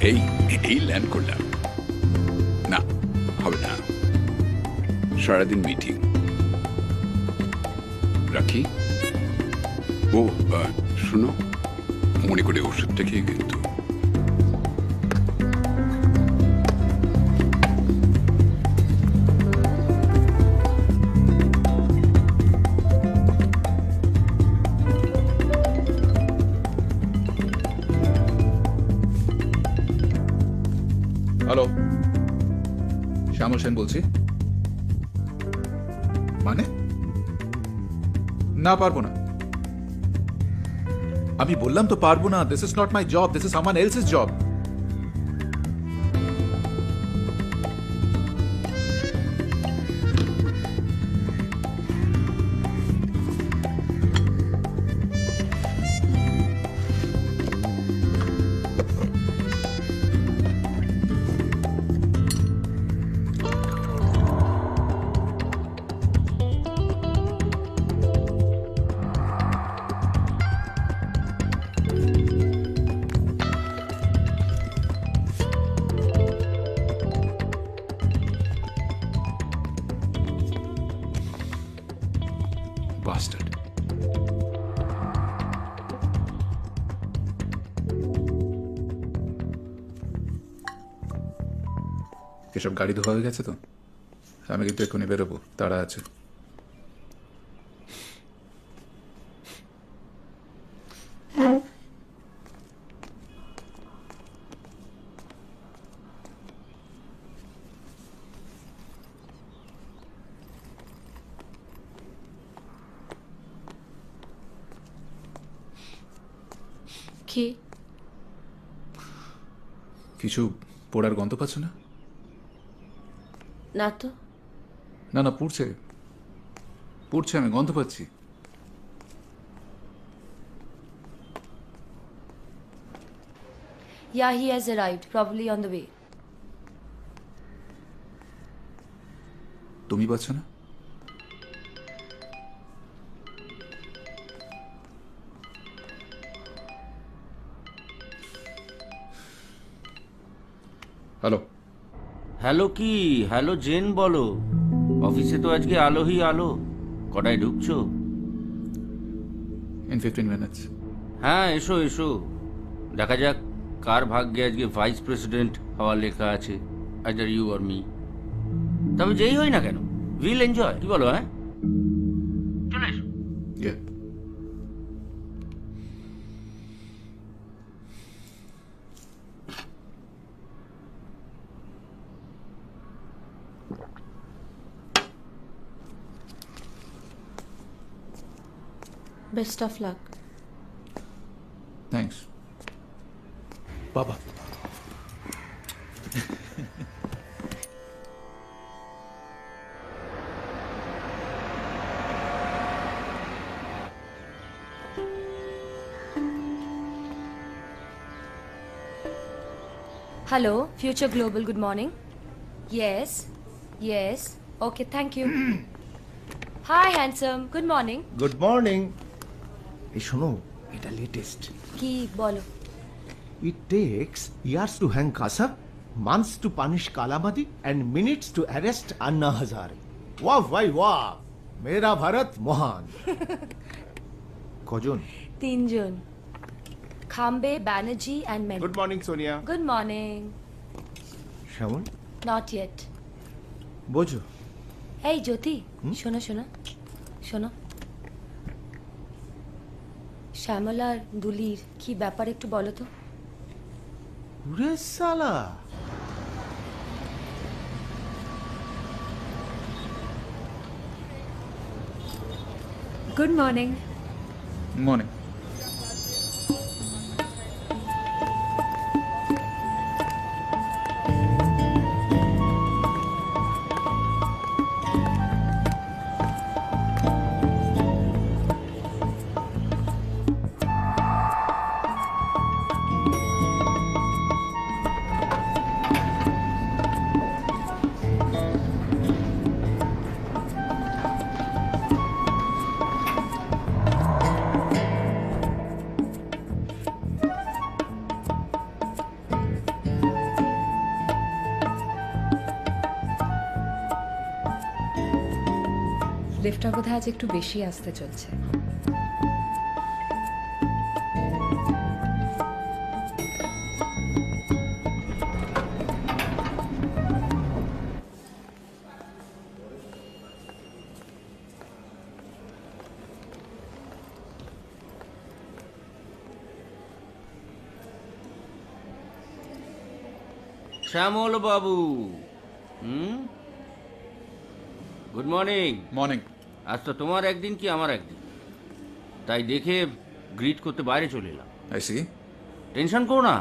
এই এই ল্যান্ড করলাম। না হবে না, সারাদিন মিটিং। রাখি। ও শুনো, মনে করে ওষুধটা খেয়ে কিন্তু। হ্যালো, শ্যামল সেন বলছি। মানে? না, পারবো না। আমি বললাম তো পারবো না। This is not my job, this is someone else's job. Bastard. এসব গাড়ি ধোয়া হয়ে গেছে তো? আমি কিন্তু এক্ষুনি বেরোবো, তাড়া আছে। কি? কিছু পোড়ার গন্ধ পাচ্ছ না? না তো। না না, পুড়ছে পুড়ছে, আমি গন্ধ পাচ্ছি। Yeah, he has arrived, probably on the way. তুমি পাচ্ছ না? হ্যালো। হ্যালো কি? হ্যালো জেন বলো। অফিসে তো আজকে আলোই আলো। কটায় ঢুকছো? In 15 minutes. হ্যাঁ, এসো এসো। দেখা যাক কার ভাগ্যে আজকে ভাইস প্রেসিডেন্ট হওয়ার লেখা আছে, আইদার ইউ অর মি। তবে যেই হই না কেন, উইল এনজয়। কি বলো? হ্যাঁ, চলে এসো। Yeah. Best of luck. Thanks. Baba. Hello, Future Global, good morning. Yes, yes. Okay, thank you. Hi, handsome. Good morning. Good morning. এই শোনো, এটা লেটেস্ট। কি বলো? It takes years to hang Kasab, months to punish Kalmadi and minutes to arrest Anna Hazare. ওয়াহ ভাই ওয়াহ, মেরা ভারত মহান। কজন? তিনজন। খাম্বে, Banerjee and men. Good morning, Sonia. Good morning. Shyamal, Not yet. বোঝো এই জ্যোতি, শোনো শোনো শোনো। শ্যামল আর দুলির কি ব্যাপার একটু বলো তো। রে সালা, Good morning. Morning. লিফটটা বোধহয় আজ একটু বেশি আসতে চলছে। শ্যামল বাবু, গুড মর্নিং। মর্নিং। আজ তো তোমার একদিন কি আমার একদিন, তাই দেখে গ্রিট করতে বাইরে চলে এলাম। I C. টেনশন করো না,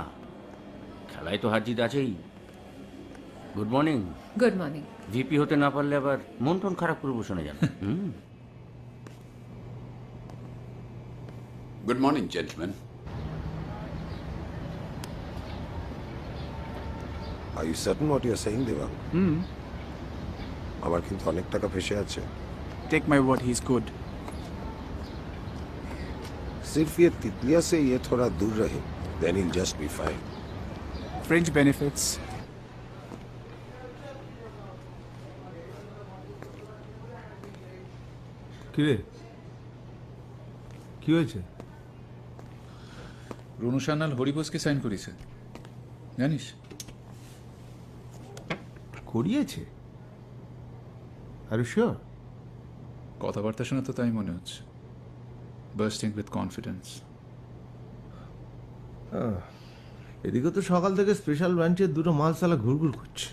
খেলায় তো হার জিত আছেই। Good morning. Good morning. VP হতে না পারলে আবার মন টন খারাপ করে বসে না জানো। Good morning, gentlemen. Are you certain what you're saying, Deva? আমার কিন্তু অনেক টাকা ফেসে আছে। Take my word, he's good. सिर्फ ये तितलिया से ये थोड़ा दूर रहे, then he'll just be fine. Fringe benefits. কিরে কি হয়েছে? রনু সান্যাল হরিবোসকে সাইন করেছে, জানিস? করিয়েছে? আর শিওর? কথাবার্তা শুনে তো তাই মনে হচ্ছে। Bursting with confidence. এদিকে তো সকাল থেকে স্পেশাল ব্রাঞ্চের দুটো মালসালা ঘুরঘুর করছে।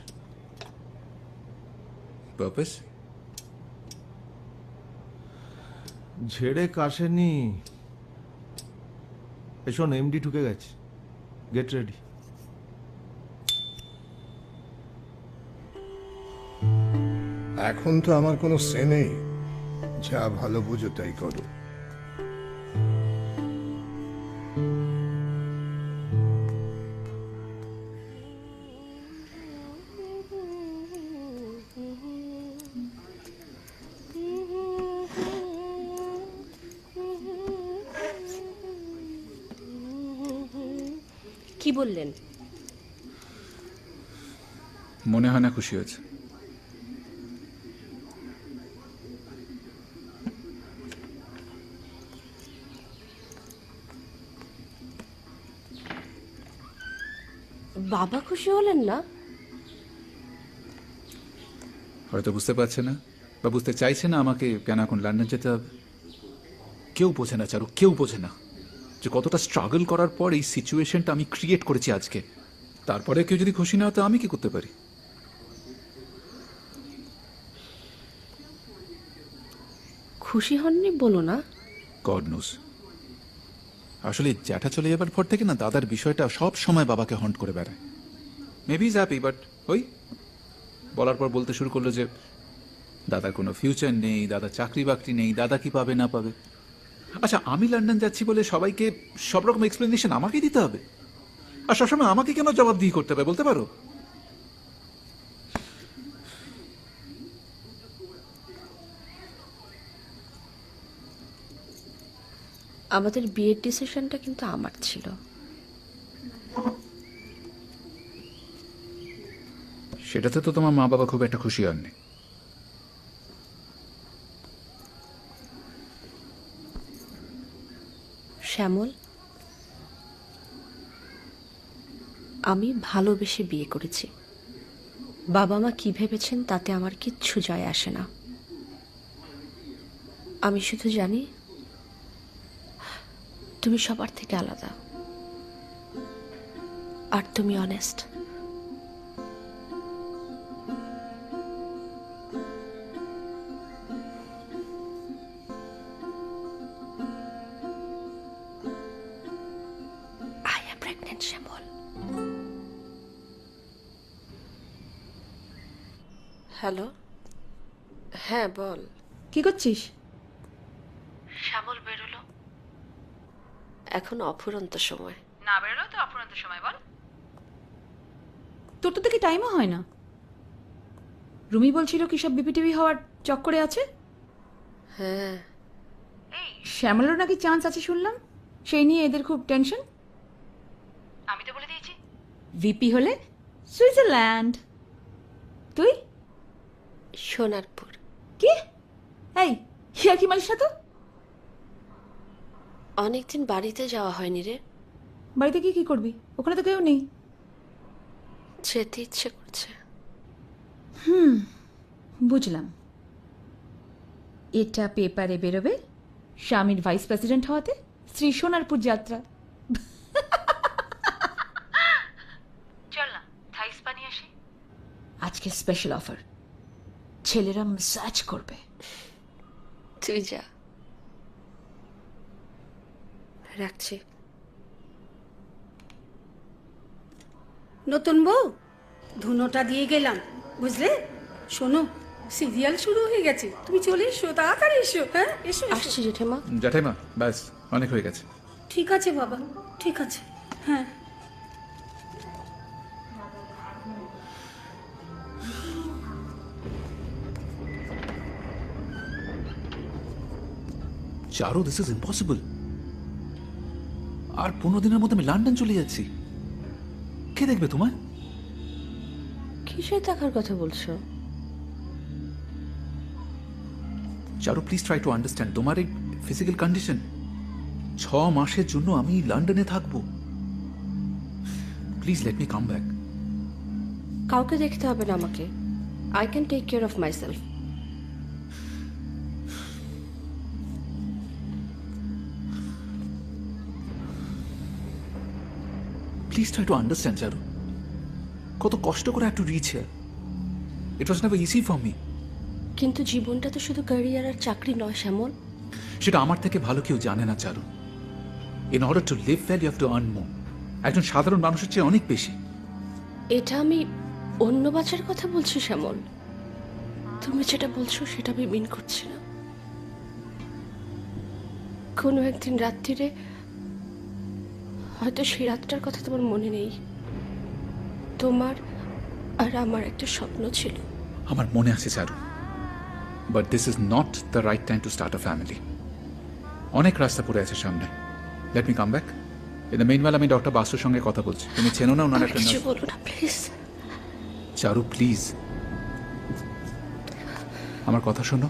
পারপাস? ঝেড়ে কাশেনি। শোন, এমডি ঢুকে গেছে, গেট রেডি। এখন তো আমার কোনো সে নেই, যা ভালো বুঝো তাই করো। কি বললেন? মনে হয় না খুশি হয়েছে। বাবা খুশি হলেন না? হয়তো বুঝতে পারছে না বা বুঝতে চাইছে না আমাকে কেন এখন লন্ডন যেতে হবে। কেউ বোঝে না চারু, কেউ বোঝে না যে কতটা স্ট্রাগল করার পর এই সিচুয়েশনটা আমি ক্রিয়েট করেছি আজকে। তারপরে কেউ যদি খুশি না হতো আমি কি করতে পারি? খুশি হননি বলো না। God knows. আসলে জ্যাঠা চলে যাবার পর থেকে না দাদার বিষয়টা সব সময় বাবাকে হন্ট করে বেড়ায়। মেবি ইজ হ্যাপি, বাট ওই বলার পর বলতে শুরু করলো যে দাদার কোনো ফিউচার নেই, দাদা চাকরি বাকরি নেই, দাদা কি পাবে না পাবে। আচ্ছা, আমি লন্ডন যাচ্ছি বলে সবাইকে সব রকম এক্সপ্লেনেশন আমাকেই দিতে হবে? আর সবসময় আমাকে কেন জবাবদিহি করতে হবে বলতে পারো? আমাদের বিয়ের ডিসিশনটা কিন্তু আমার ছিল। সেটাতে তো তোমার মা বাবা খুব একটা খুশি হননি। শ্যামল, আমি ভালোবেসে বিয়ে করেছি। বাবা মা কি ভেবেছেন তাতে আমার কিচ্ছু যায় আসে না। আমি শুধু জানি তুমি সবার থেকে আলাদা, আর তুমি honest. I am pregnant, Shyamal. Hello, হ্যাঁ বল। কি করছিস? শ্যামল বেরোলো। এখন অফুরন্ত সময়। না বেরোলো তো অফুরন্ত সময় বল। তোর তো দেখি টাইমও হয় না। রুমি বলছিল কি সব বিপিটিভি হওয়ার চক্করে আছে। হ্যাঁ, এই শ্যামলেরও নাকি চান্স আছে শুনলাম, সেই নিয়ে এদের খুব টেনশন। আমি তো বলে দিয়েছি ভিপি হলে সুইজারল্যান্ড। তুই? সোনারপুর। কি? এই হিয়া কি মালিস না তো? অনেকদিন বাড়িতে যাওয়া হয়নি রে, বাড়িতে গিয়ে কি করবি? ওখানে তো কেউ নেই। যেতে ইচ্ছে করছে। বুঝলাম। এটা পেপারে বেরোবে স্বামীর ভাইস প্রেসিডেন্ট হওয়াতে শ্রী সোনারপুর যাত্রা। চল না থাইস পানি আসি। আজকে স্পেশাল অফার, ছেলেরা ম্যাসাজ করবে। তুই যা, রাখছি। নতুন বউ, ধুনোটা দিয়ে গেলাম, বুঝলে? শোনো, সিরিয়াল শুরু হয়ে গেছে, তুমি চলে এসো, তাড়াতাড়ি এসো। হ্যাঁ এসো এসো। আসছি জেঠিমা। জ্যাঠাইমা ব্যাস অনেক হয়ে গেছে। ঠিক আছে বাবা, ঠিক আছে। হ্যাঁ চারু, দিস ইজ ইম্পসিবল। আর 15 দিনের মধ্যে আমি লন্ডন চলে যাচ্ছি। কে দেখবে তোমায়? কিসের দেখার কথা বলছো? চারু, প্লিজ ট্রাই টু আন্ডারস্ট্যান্ড তোমার এই ফিজিক্যাল কন্ডিশন। 6 মাসের জন্য আমি লন্ডনে থাকবো। Please let me come back. কাউকে দেখতে হবে না আমাকে, I can take care of my self. Please try to understand Charu. কত কষ্ট করে একটু reach here. It was never easy for me. কিন্তু জীবনটা তো শুধু ক্যারিয়ার আর চাকরি নয় শ্যামল। সেটা আমার থেকে ভালো কেউ জানে না Charu. In order to live well you have to earn more. একজন সাধারণ মানুষের চেয়ে অনেক বেশি। এটা আমি অন্য বাচ্চার কথা বলছি শ্যামল, তুমি যেটা বলছো সেটা আমি মিন করছি না। কোনো একদিন রাত্রিরে, হয়তো সেই রাতটার কথা তোমার মনে নেই, তোমার আর আমার একটা স্বপ্ন ছিল। আমার মনে আছে Charu, but this is not the right time to start a family. অনেক রাস্তা পড়ে আছে সামনে। Let me come back. In the meanwhile আমি ডক্টর বাসুর সঙ্গে কথা বলছি। তুমি চেনো না ওনার একটা কিছু nurse? বলো না প্লিজ। চারু প্লিজ, আমার কথা শোনো।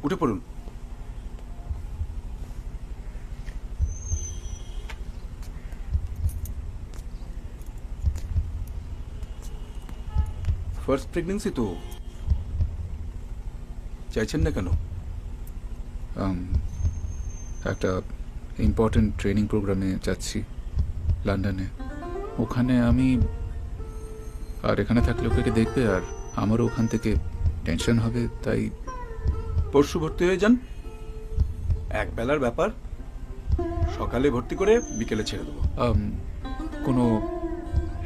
উঠে পড়ুন। ফার্স্ট প্রেগন্যান্সি তো, চাইছেন না কেন? একটা ইম্পর্টেন্ট ট্রেনিং প্রোগ্রামে যাচ্ছি লন্ডনে। ওখানে আমি আর এখানে থাকলে ওকে দেখবে, আর আমারও ওখান থেকে টেনশন হবে। তাই পরশু ভর্তি হয়ে যান। এক বেলার ব্যাপার, সকালে ভর্তি করে বিকেলে ছেড়ে দেবো। কোনো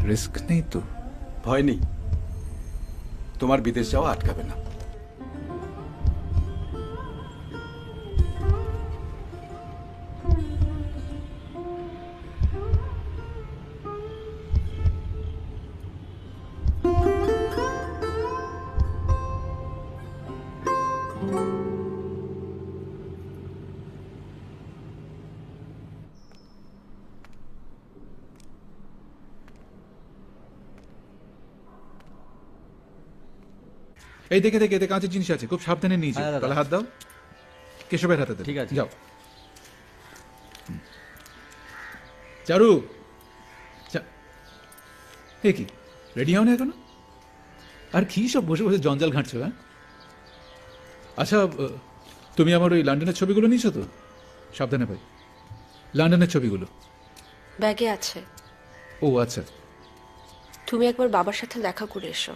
রিস্ক নেই তো? ভয় নেই, তোমার বিদেশ যাওয়া আটকাবে না। এই দেখে দেখে এতে কাঁচের জিনিস আছে, খুব সাবধানে নিয়ে যাও। তাহলে হাত দাও, কেশবের হাতে দেবে। ঠিক আছে। যাও। চারু, এ কি রেডি হও না এখনো? আর কি সব বসে বসে জঞ্জাল ঘাঁটছো? হ্যাঁ, আচ্ছা তুমি আমার ওই লন্ডনের ছবিগুলো নিয়েছো তো? সাবধানে ভাই, লন্ডনের ছবিগুলো। ব্যাগে আছে। ও আচ্ছা। তুমি একবার বাবার সাথে দেখা করে এসো।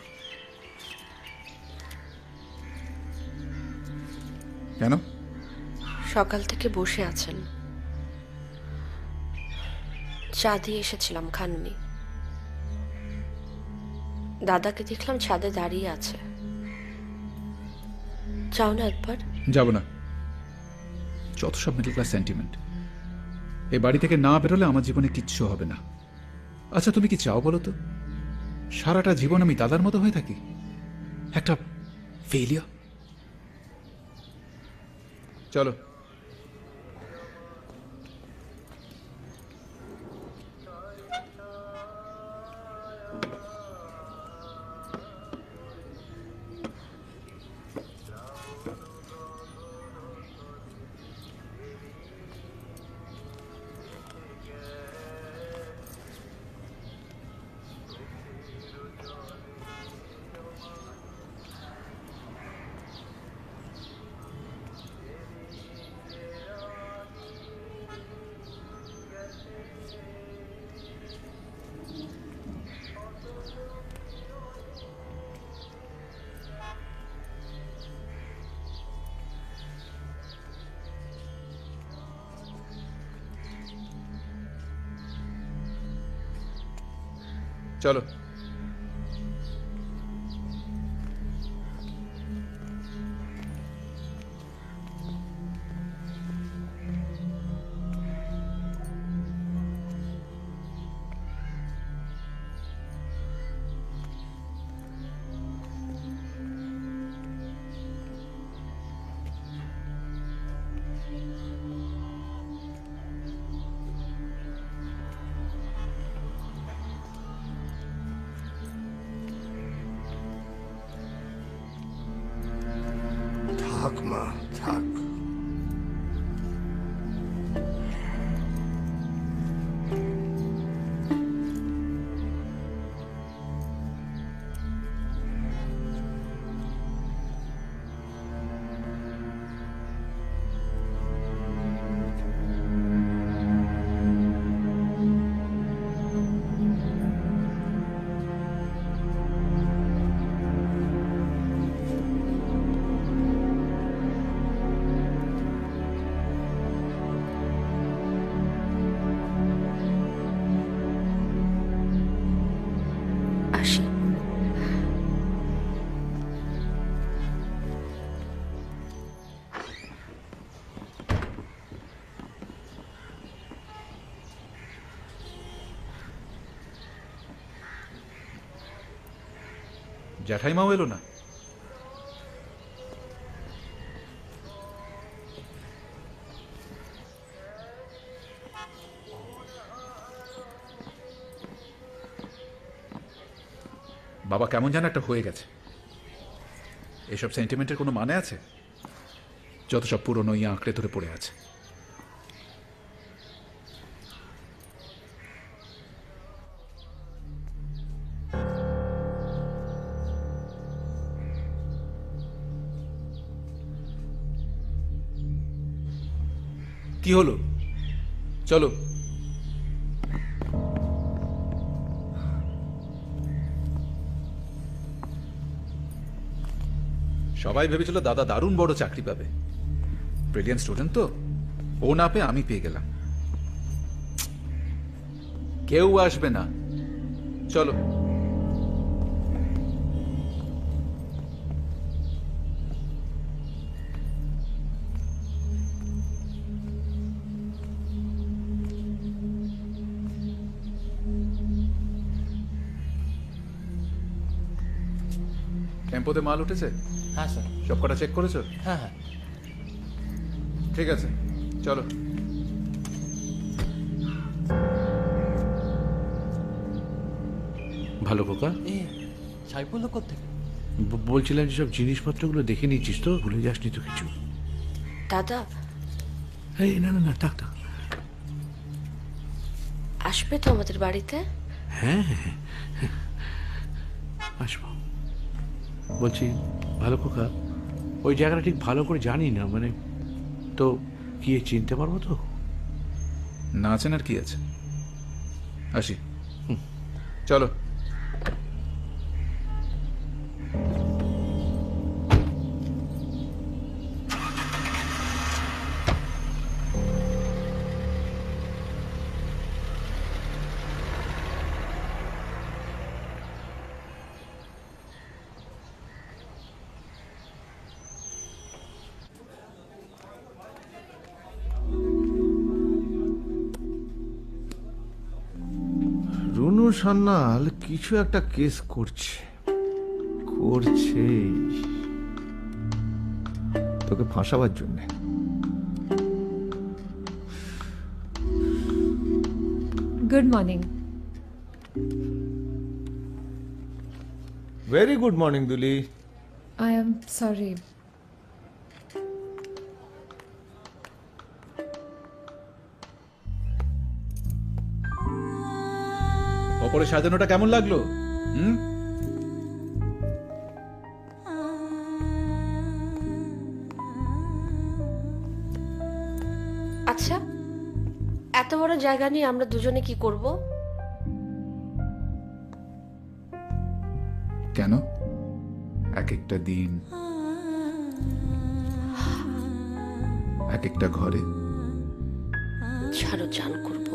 কেন? সকাল থেকে বসে আছেন। চা দিয়ে এসেছিলাম, খাননি। দাদাকে দেখলাম ছাদে দাঁড়িয়ে আছে। চাও না একবার? যাব না, যত সব মিডল ক্লাস সেন্টিমেন্ট। এই বাড়ি থেকে না বেরোলে আমার জীবনে কিচ্ছু হবে না। আচ্ছা তুমি কি চাও বলো তো? সারাটা জীবন আমি দাদার মতো হয়ে থাকি, একটা ফেলিয়ার? চলো। চলো। থাক মা, থাক। আসি। জ্যাঠাইমাও এলো না? বাবা কেমন যেন একটা হয়ে গেছে। এসব সেন্টিমেন্টের কোনো মানে আছে? যত সব পুরনো ইয়ে আঁকড়ে ধরে পড়ে আছে। কি হলো? চলো। সবাই ভেবেছিল দাদা দারুণ বড় চাকরি পাবে, ব্রিলিয়ান্ট স্টুডেন্ট তো। ও না পেয়ে আমি পেয়ে গেলাম। কেউ আসবে না, চলো। টেম্পোতে মাল উঠেছে? হ্যাঁ স্যার। সব কটা চেক করেছো? হ্যাঁ হ্যাঁ। ঠিক আছে, চলো। ভালো খোকা। সাইফুল্লাহ কোত্থেকে? বলছিলাম যে সব জিনিসপত্রগুলো দেখে নিয়েছিস তো? ভুলে যাসনি তো কিছু? দাদা এই না না না, থাক থাক। আসবে তো আমাদের বাড়িতে? হ্যাঁ হ্যাঁ আসবো। বলছি ভালো খোকা, ওই জায়গাটা ঠিক ভালো করে জানি না, মানে তো গিয়ে চিনতে পারবো তো? না চেনার কি আছে, আসি। চলো। রুনু সান্যাল কিছু একটা কেস করছে, তোকে ফাঁসাবার জন্য। Good morning. Very good morning Duli. I am sorry. ওপরে সাজানোটা কেমন লাগলো? আচ্ছা, এত বড় জায়গা নিয়ে আমরা দুজনে কি করব? কেন? এক একটা দিন, এক একটা ঘরে। ছাড়ো, জান করব।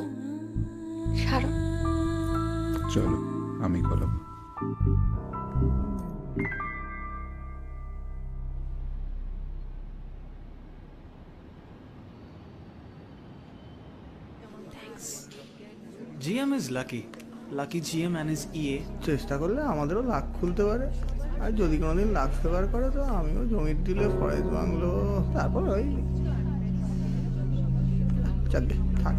ছাড়ো। চলো, আমি গেলাম। GM is lucky. Lucky GM and his EA. চেষ্টা করলে আমাদেরও লাখ খুলতে পারে, আর যদি কোনোদিন লাখ ফেভার করে তো আমিও জমির দিলে ফরেস্ট বাংলো, তারপর ওই চাকরি থাক।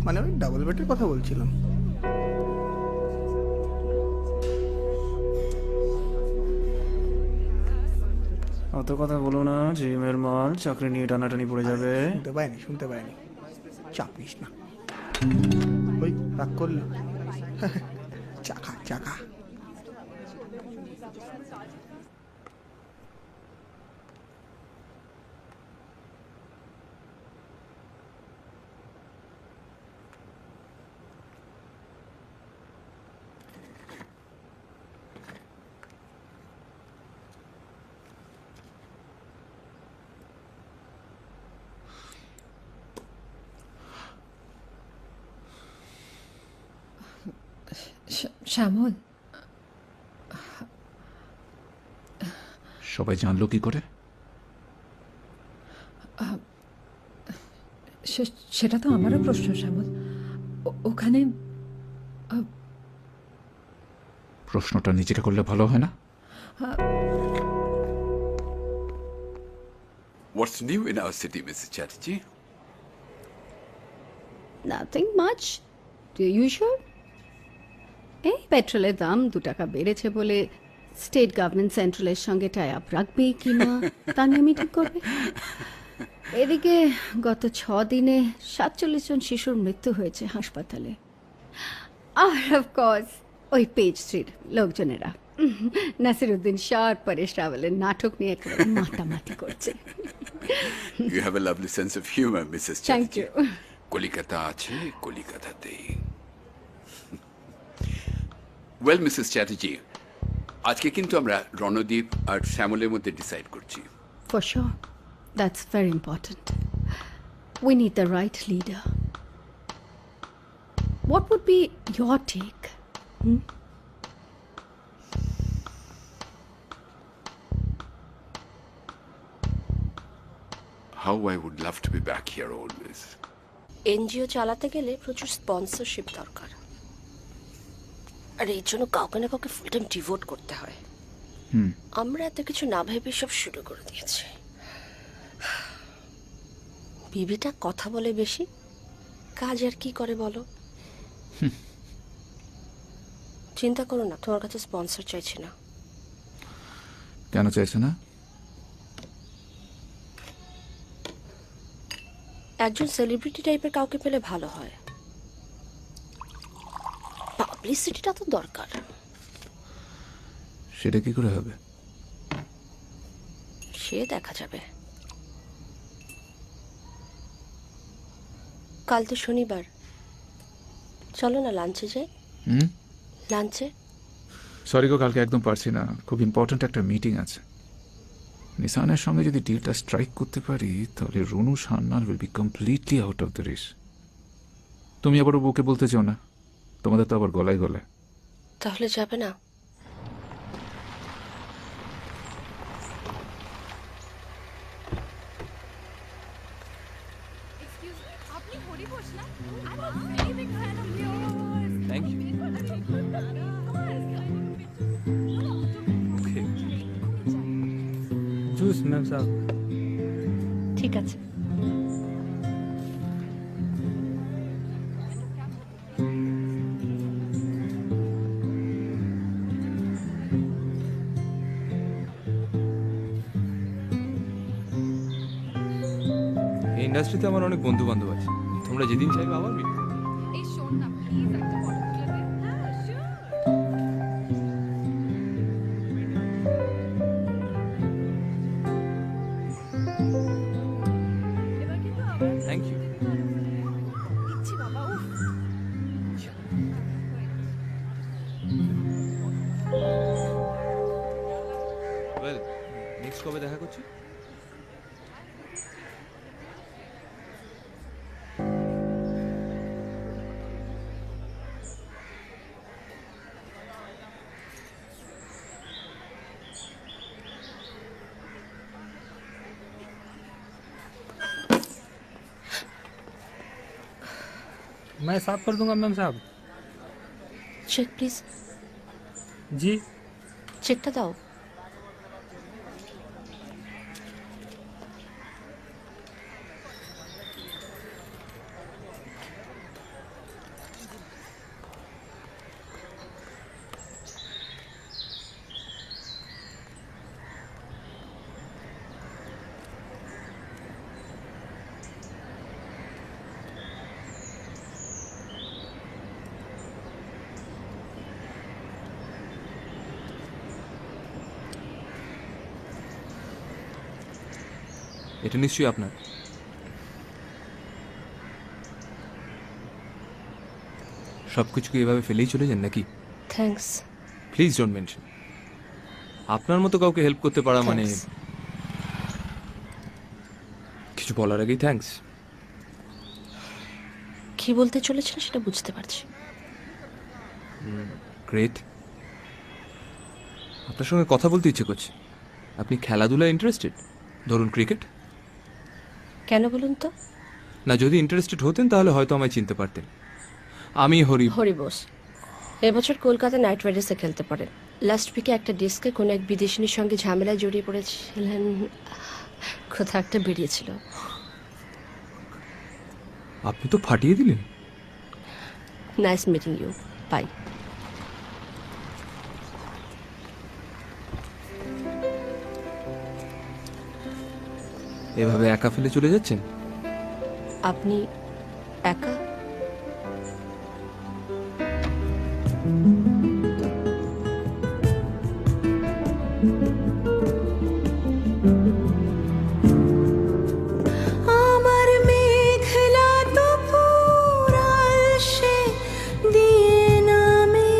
মানে ওই ডাবল বেডের কথা বলছিলাম। অত কথা বলো না, জিমের মাল চাকরি নিয়ে টানাটানি পড়ে যাবে। শুনতে পাইনি, চাপ নিস না। ওই রাগ করলে চাকা চাকা। শ্যামল, সবাই জানলো কি করে? সেটা তো আমারও প্রশ্ন শ্যামল। ওখানে প্রশ্নটা নিজেকে করলে ভালো হয় না? What's new in our city, Mrs. Chatterjee? Nothing much, usual. এই পেট্রোলের দাম 2 টাকা বেড়েছে বলে স্টেট গভর্নমেন্ট সেন্ট্রালের সঙ্গে টাই আপ রাখবে কিনা তা নিয়ে মিটিং করবে। এদিকে গত 6 দিনে 47 জন শিশুর মৃত্যু হয়েছে হাসপাতালে। আর অফকোর্স ওই পেজ স্ট্রিট লোকজনেরা নাসিরুদ্দিন শাহ আর পরেশ রাওয়ালের নাটক নিয়ে একেবারে মাতামাতি করছে। You have a lovely sense of humor, Mrs. Thank Chatterjee. you. Calcutta আছে, কলিকাতাতেই। ওয়েল, মিসেস চ্যাটার্জি, আজকে কিন্তু আমরা রণদীপ আর শ্যামলের মধ্যে ডিসাইড করছি। For sure. That's very important. We need the right leader. What would be your take? How I would love to be back here always. NGO চালাতে গেলে প্রচুর sponsorship দরকার, আর এই জন্য কাউকে না কাউকে ফুল টাইম ডিভোট করতে হয়। আমরা এত কিছু না ভেবে সব শুরু করে দিয়েছি। বিবিটা কথা বলে বেশি, কাজ আর কি করে বলো? চিন্তা করো না, তোমার কাছে স্পন্সর চাইছি না। কেন চাইছে না? একজন সেলিব্রিটি টাইপের কাউকে পেলে ভালো হয়, পাবলিসিটিটা তো দরকার। সেটা কি করে হবে? সে দেখা যাবে। কাল তো শনিবার, চলো না লাঞ্চে যাই। লাঞ্চে? সরি গো, কালকে একদম পারছি না, খুব ইম্পর্ট্যান্ট একটা মিটিং আছে। নিসানের সঙ্গে যদি ডিলটা স্ট্রাইক করতে পারি তাহলে Ronu Sanyal will be completely out of the race. তুমি আবার বুকে বলতে চাও না, তোমাদের তো আবার গলায় গলায়। তাহলে যাবে না? Thank you. জুস ম্যাম সাহেব। ঠিক আছে। এই ইন্ডাস্ট্রিতে আমার অনেক বন্ধু বান্ধব আছে, তোমরা যেদিন চাইবে আবার মিট করো। Thank you. ওয়েল, নেক্সট কবে দেখা করছি? मैं साफ कर दूंगा मैम साहब। Check please. जी চেকটা দাও। এটা নিশ্চয়ই আপনার। সবকিছুকে এভাবে ফেলেই চলে যান নাকি? থ্যাঙ্কস। Please don't mention. আপনার মতো কাউকে হেল্প করতে পারা মানে Thanks. কিছু বলার আগেই থ্যাঙ্কস। কি বলতে চলেছেন সেটা বুঝতে পারছি। গ্রেট। আপনার সঙ্গে কথা বলতে ইচ্ছে করছে। আপনি খেলাধুলায় ইন্টারেস্টেড? ধরুন ক্রিকেট। কেন বলুন তো? না, যদি ইন্টারেস্টেড হতেন তাহলে হয়তো আমায় চিনতে পারতেন। আমি হরি বোস। এবছর কলকাতা নাইট রাইডার্সে খেলতে পারেন। লাস্ট উইকে একটা ডেস্কে কোনো এক বিদেশিনীর সঙ্গে ঝামেলায় জড়িয়ে পড়েছিলেন, কোথাও একটা বেরিয়েছিল। আপনি তো ফাটিয়ে দিলেন। Nice meeting you, bye. এভাবে একা ফেলে চলে যাচ্ছেন? আপনি একা? আমার মেঘলা তো পুরাল সে দিয়ে নামে,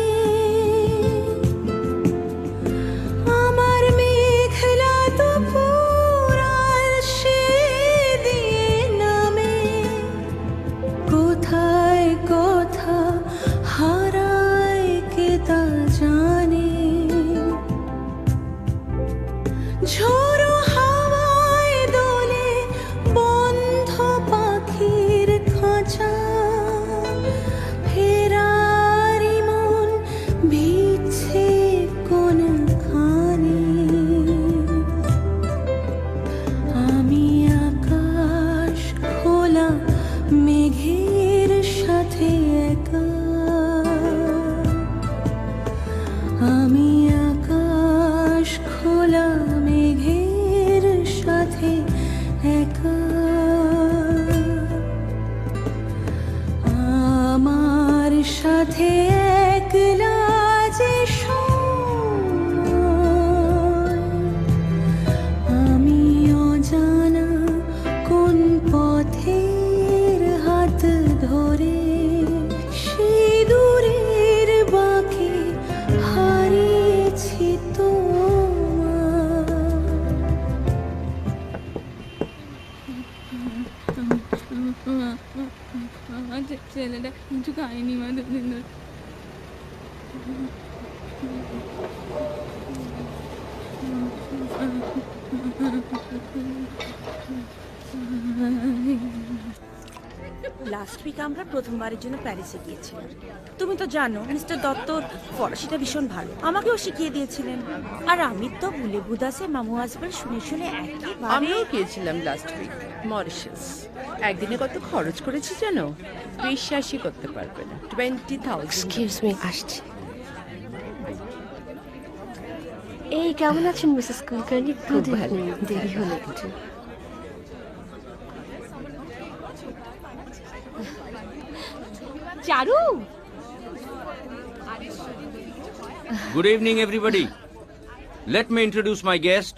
আমার মেঘলা তো পুরাল সে দিয়ে নামে, কোথায় কথা হারায় খাইনি মা দুদিন ধরে। লাস্ট উইক আমরা প্রথমবারের জন্য প্যারিসে গিয়েছিলাম। তুমি তো জানো মিস্টার দত্তর ফরাসিটা ভীষণ ভালো, আমাকেও শিখিয়ে দিয়েছিলেন। আর আমি তো ভুলে বুদাসে মামু আসবেন শুনে শুনে একেবারে। আমিও গিয়েছিলাম লাস্ট উইক মরিশাস। একদিনে কত খরচ করেছি জানো? বিশ্বাসই করতে পারবে না, 20,000। এক্সকিউজ মি, আসছি। এই কেমন আছেন মিসেস কুলকার্নি? খুব ভালো। দেরি হলো একটু। Charu, good evening everybody. Let me introduce my guest,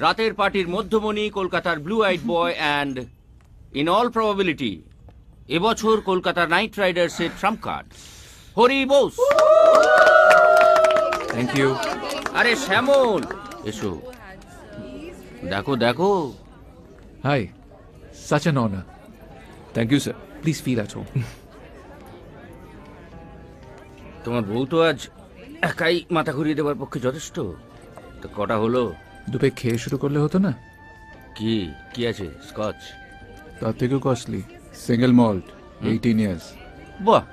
রাতের পার্টির মধ্যমণি, কলকাতার blue eyed boy and in all probability এবছর কলকাতা নাইট রাইডার্সের trump card, Hari Bose. Thank you. আরে শ্যামল, এসো। দেখো দেখো। Hi, such an honor. Thank you sir. Please feel at home. তোমার বউ তো আজ একাই মাথা ঘুরিয়ে দেওয়ার পক্ষে যথেষ্ট। তো কটা হলো? দুপে খেয়ে শুরু করলে হতো না? কি কি আছে? স্কচ? তার থেকেও কস্টলি, সিঙ্গেল মল্ট, 18 ইয়ার্স। বাহ,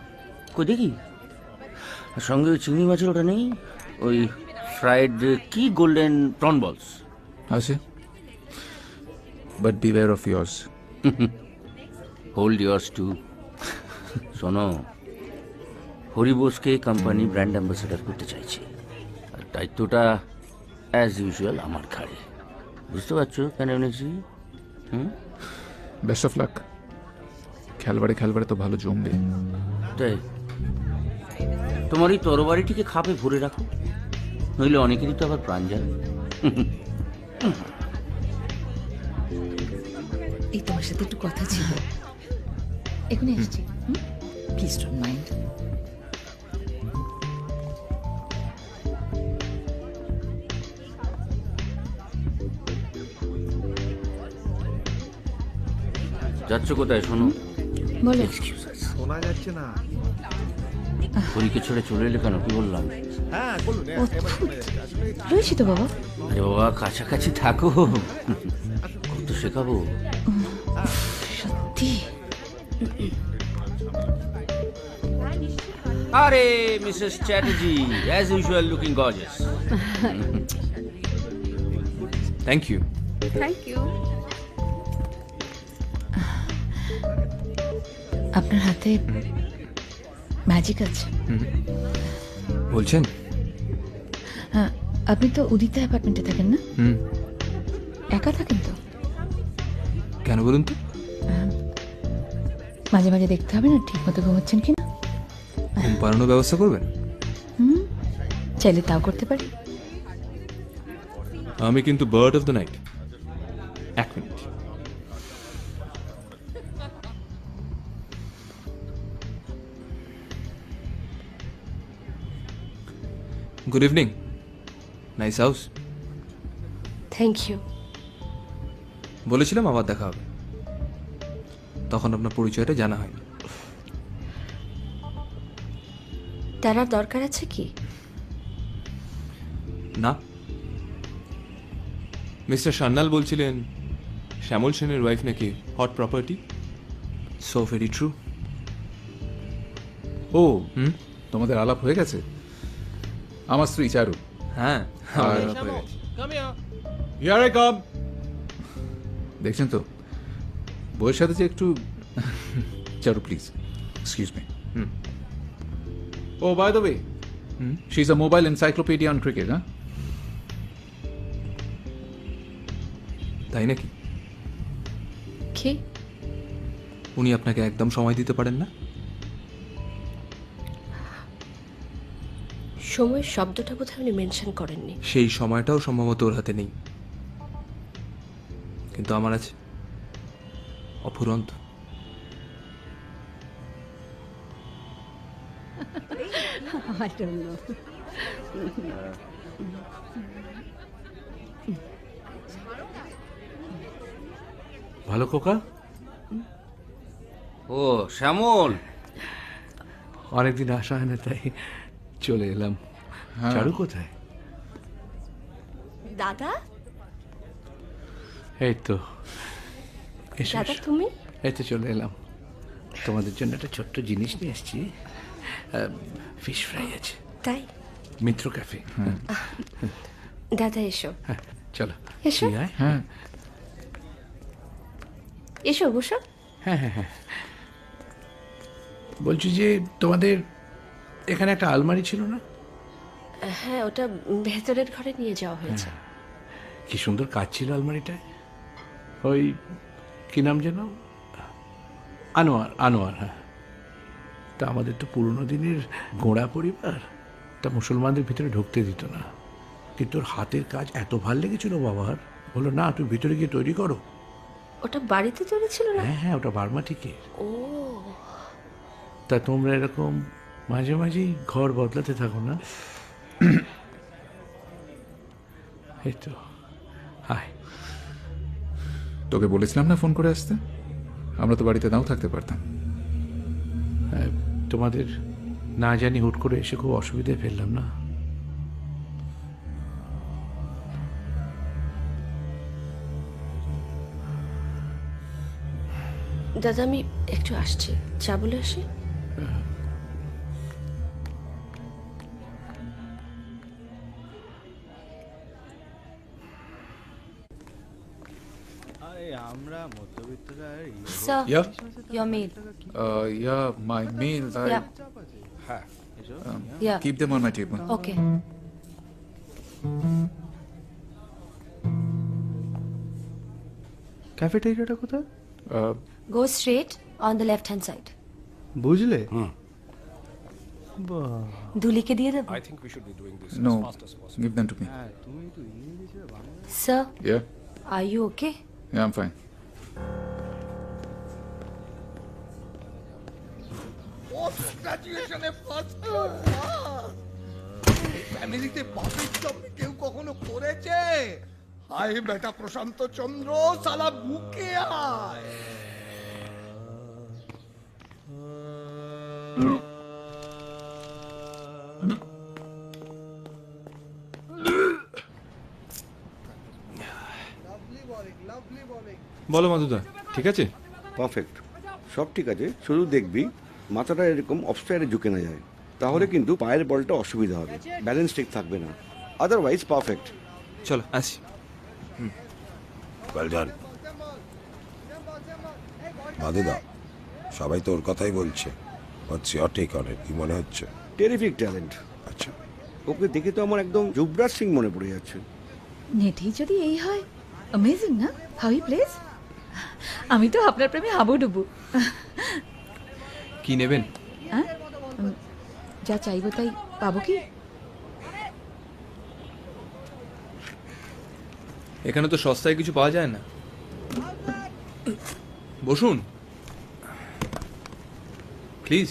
কই দেখি। আর সঙ্গে ওই চিংড়ি মাছের ওটা নেই? ওই ফ্রাইড কি গোল্ডেন প্রন বলস আছে, but beware of ears. Hold ears too. শোনো, হরিবোসকে কোম্পানি ব্র্যান্ড অ্যাম্বাসেডর করতে চাইছে, আর দায়িত্বটা অ্যাজ ইউজুয়াল আমার ঘাড়ে। বুঝতে পারছো কেন এনেছি? Best of lakh. খেলবারে তো ভালো জমবে। তাই তোমার এই তরবারিটিকে খাপে ভরে রাখো, নইলে অনেকেরই তো আবার প্রাণ যায়। এই তোমার সাথে একটু কথা ছিল, এখনই আসছি। Please don't mind. যাচ্ছ কোথায়? শোনো, বলো। শোনা যাচ্ছে না। হরিকে ছেড়ে চলে এলে কেন? কি বললাম? হ্যাঁ বলুন। রয়েছি তো বাবা। আরে বাবা, কাছাকাছি থাকো, কত শেখাবো। সত্যি? আরে Mrs Chatterjee, as usual looking gorgeous. Thank you. Thank you. আপনার হাতে ম্যাজিক আছে। বলছেন? হ্যাঁ, আপনি তো উদিতা অ্যাপার্টমেন্টে থাকেন না? একা থাকেন তো? কেন বলুন তো? মাঝে মাঝে দেখতে হবে না ঠিক মতো ঘুমাচ্ছেন কিনা। ঘুম পাড়ানোর ব্যবস্থা করবেন? চাইলে তাও করতে পারি। আমি কিন্তু বার্ড অফ দ্য নাইট। এক minute. Good evening. Nice house. Thank you. বলেছিলাম আবার দেখা হবে, তখন আপনার পরিচয়টা জানা হয়নি। তার আর দরকার আছে কি? না, মিস্টার সান্যাল বলছিলেন শ্যামল সেনের ওয়াইফ নাকি hot property. So very true. ও, তোমাদের আলাপ হয়ে গেছে? আমার স্ত্রী চারু। হ্যাঁ, আর দেখছেন তো বইয়ের সাথে যে একটু Charu please excuse me. Oh by the way, she is a mobile encyclopedia on cricket. হ্যাঁ, তাই নাকি? কি? উনি আপনাকে একদম সময় দিতে পারেন না? সময় শব্দটা বোধহয় উনি মেনশন করেননি। সেই সময়টাও সম্ভবত ওর হাতে নেই, কিন্তু আমার আছে অফুরন্ত। I don't know. ভালো খোকা। ও শ্যামল, অনেকদিন আসা হয় না, তাই চলে এলাম। হ্যাঁ। চারু কোথায়? দাদা এই তো এসো, দাদা এসো। তুমি এই তো চলে এলাম। তোমাদের জন্য একটা ছোট্ট জিনিস নিয়ে এসেছি। ফিশ ফ্রাই আছে, তাই মিত্র ক্যাফে। দাদা এসো হ্যাঁ, চলো। এসো। তুই আয়। হ্যাঁ এসো বসো। হ্যাঁ হ্যাঁ হ্যাঁ। বলছি যে তোমাদের এখানে একটা আলমারি ছিল না? হ্যাঁ, ওটা ভেতরের ঘরে নিয়ে যাওয়া হয়েছে। কি সুন্দর কাজ ছিল আলমারিটায়। ওই কি নাম যেন, আনোয়ার, আনোয়ার। হ্যাঁ, তা আমাদের তো পুরনো দিনের গোঁড়া পরিবার, তা মুসলমানদের ভিতরে ঢুকতে দিত না। কিন্তু ওর হাতের কাজ এত ভাল লেগেছিল বাবার, বললো না তুমি ভিতরে গিয়ে তৈরি করো। ওটা বাড়িতে তৈরি ছিল না? হ্যাঁ হ্যাঁ, ওটা বার্মা থেকে। ও, তা তোমরা এরকম মাঝে মাঝেই ঘর বদলাতে থাকো না? এই তো, হাই। তোকে বলেছিলাম না ফোন করে আসতে? আমরা তো বাড়িতে নাও থাকতে পারতাম। তোমাদের না জানি হুট করে এসে খুব অসুবিধায় ফেললাম না? দাদা আমি একটু আসছি, চা বলে আসি। আরে আমরা মধ্যবিত্তরা Sir, Yeah. your mail. Yeah, my mails. Yeah. Yeah. Keep them on my table. Okay. ক্যাফেটেরিয়াটা কোথায়? Go straight on the left hand side. বুঝলে? দুলিকে দিয়ে দেবো? No, give them to me. Sir, Yeah, are you okay? yeah, I'm fine. গ্রাজুয়েশনে first ফ্যামিলিতে বাপের job কেউ কখনো করেছে? আয় বেটা প্রশান্ত চন্দ্র, সালা বুকে আয়। বলো মাধুদা, ঠিক আছে? পারফেক্ট, সব ঠিক আছে, শুধু দেখবি মাথাটা এরকম অফসাইডে ঝুঁকে না যায়, তাহলে কিন্তু পায়ের বলটা অসুবিধা হবে, ব্যালেন্স ঠিক থাকবে না, আদারওয়াইজ পারফেক্ট। চলো আসি। Well done. মাদুদা, সবাই তো ওর কথাই বলছে। What's your take on it? কি মনে হচ্ছে? Terrific talent. আচ্ছা, ওকে দেখে তো আমার একদম যুবরাজ সিং মনে পড়ে যাচ্ছে। নেটেই যদি এই হয়, অ্যামেজিং না হাউ হি প্লেস। আমি তো আপনার প্রেমে হাবুডুবু। কি নেবেন? হ্যাঁ, যা চাইবো তাই পাবো কি? এখানে তো সস্তায় কিছু পাওয়া যায় না। বসুন প্লিজ।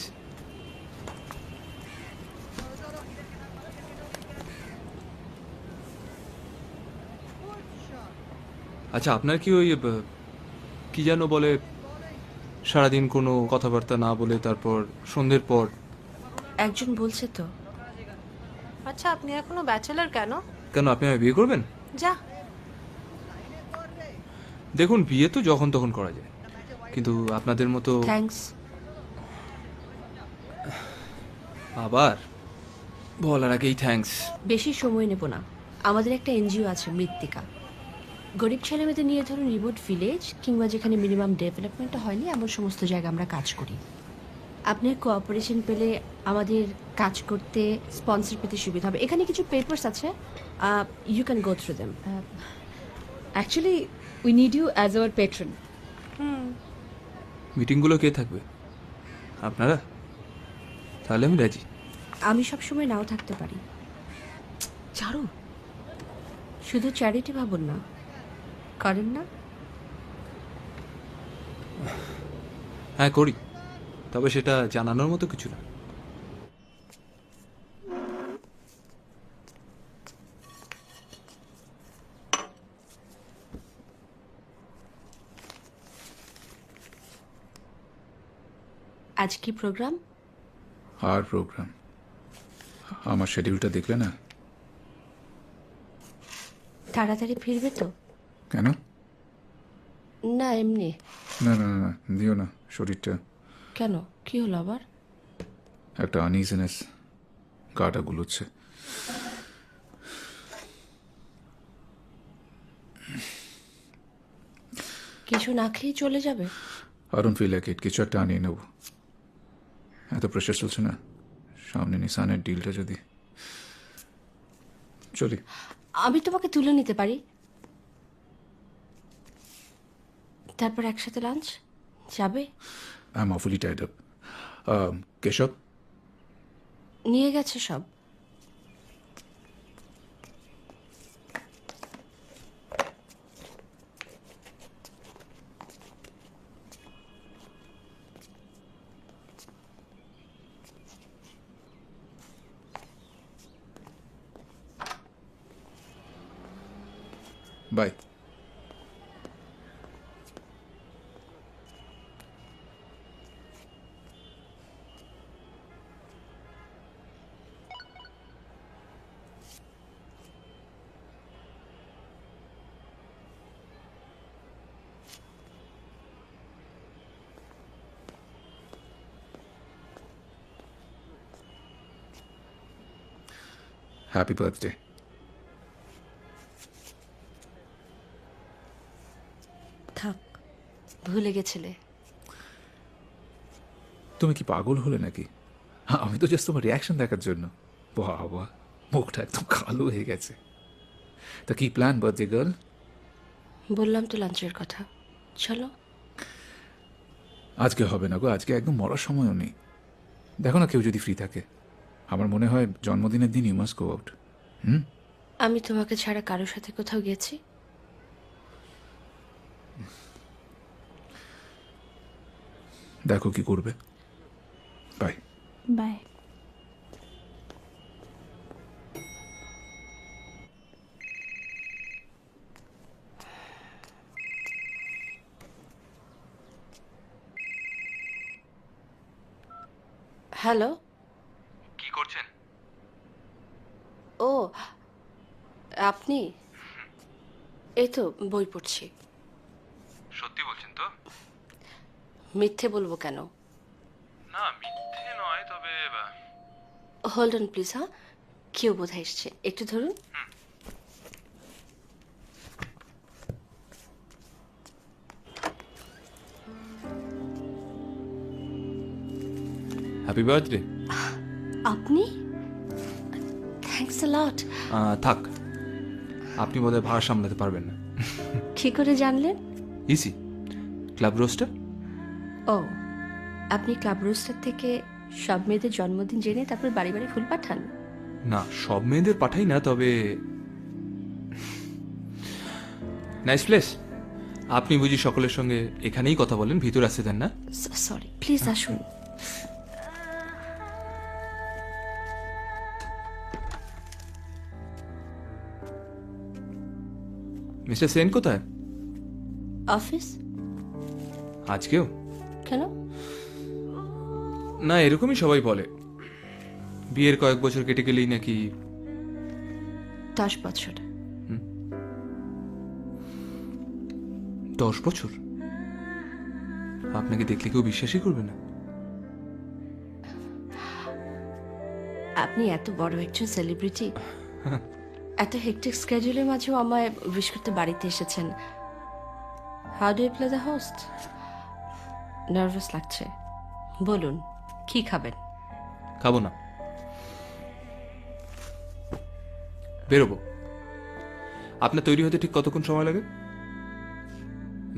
আচ্ছা, আপনার কি ওই কি যেন বলে, সারাদিন কোনো কথাবার্তা না বলে তারপর সন্ধ্যের পর? একজন বলছে তো। আচ্ছা, আপনি এখনো ব্যাচেলর কেন? কেন, আপনি আমায় বিয়ে করবেন? যা। দেখুন, বিয়ে তো যখন তখন করা যায়, কিন্তু আপনাদের মতো। থ্যাঙ্কস। আবার বলার আগেই থ্যাঙ্কস। বেশি সময় নেব না। আমাদের একটা এনজিও আছে, মৃত্তিকা। গরিব ছেলেমেয়েদের নিয়ে ধরুন রিমোট ভিলেজ কিংবা যেখানে মিনিমাম ডেভেলপমেন্টটা হয়নি এমন সমস্ত জায়গায় আমরা কাজ করি। আপনার কোঅপারেশন পেলে আমাদের কাজ করতে, স্পন্সর পেতে সুবিধা হবে। এখানে কিছু পেপারস আছে, you can go through them. Actually we need you as our patron. মিটিংগুলো কে থাকবে? আপনারা? তাহলে আমি রাজি। আমি সবসময় নাও থাকতে পারি। চারু, শুধু চ্যারিটি ভাবুন না, করেন না? হ্যাঁ করি, তবে সেটা জানানোর মতো কিছু না। আজ কি প্রোগ্রাম? আর প্রোগ্রাম, আমার শিডিউলটা দেখলে না? তাড়াতাড়ি ফিরবে তো? কেন? না এমনি। না না না না, দিও না। শরীরটা কেন, কি হলো আবার? একটা আনইজিনেস, গাটা গুলোচ্ছে। কিছু না খেয়ে চলে যাবে? I don't feel like it. কিছু একটা আনিয়ে নেব। এত প্রেশার চলছে না, সামনে নিসানের ডিলটা যদি চলি। আমি তোমাকে তুলে নিতে পারি, তারপর একসাথে লাঞ্চ যাবে? I'm awfully tied up. Keshab? নিয়ে গেছে সব। বাই। Happy birthday. থাক, ভুলে গেছিলে। তুমি কি পাগল হলে নাকি? আমি তো জাস্ট তোমার রিয়াকশন দেখার জন্য। বাবা, মুখটা একদম কালো হয়ে গেছে। তা কি প্ল্যান বার্থডে গার্ল? বললাম তো লাঞ্চের কথা, চলো। আজকে হবে না গো, আজকে একদম মরার সময়ও নেই। দেখো না কেউ যদি ফ্রি থাকে। আমার মনে হয় জন্মদিনের দিন ইউ মাস্ট গো আউট। আমি তোমাকে ছাড়া কারোর সাথে কোথাও গেছি? দেখো কি করবে। Bye bye. হ্যালো, কি করছেন? ও আপনি? এই তো বই পড়ছি। সত্যি বলছেন তো? মিথ্যে বলবো কেন? না, মিথ্যে নয়, তবে হোল্ড অন প্লিজ। হ্যাঁ, কেউ বোধহয় এসছে, একটু ধরুন। Happy birthday. আপনি? থ্যাঙ্কস আ লট। থাক, আপনি বোধহয় ভাড়া সামলাতে পারবেন না। কি করে জানলেন? EC, club roaster. ও, আপনি ক্লাব রোস্টার থেকে সব মেয়েদের জন্মদিন জেনে তারপর বাড়ি বাড়ি ফুল পাঠান? না, সব মেয়েদের পাঠাই না, তবে নাইস প্লেস। আপনি বুঝি সকলের সঙ্গে এখানেই কথা বলেন, ভিতর আসতে দেন না? সরি, প্লিজ আসুন। মিস্টার সেন কোথায়? অফিস। আজকেও? কেন? না, এরকমই সবাই বলে। বিয়ের কয়েক বছর কেটে গেলেই নাকি 10 বছর। 10 বছর? আপনাকে দেখলে কেউ বিশ্বাসই করবে না। আপনি এত বড় একজন সেলিব্রিটি, এত হেক্টিক স্কেডিউলের মাঝেও আমায় উইশ করতে বাড়িতে এসেছেন। How do you play the host? Nervous লাগছে। বলুন, কি খাবেন? খাবো না, বেরোবো। আপনার তৈরি হতে ঠিক কতক্ষণ সময় লাগে?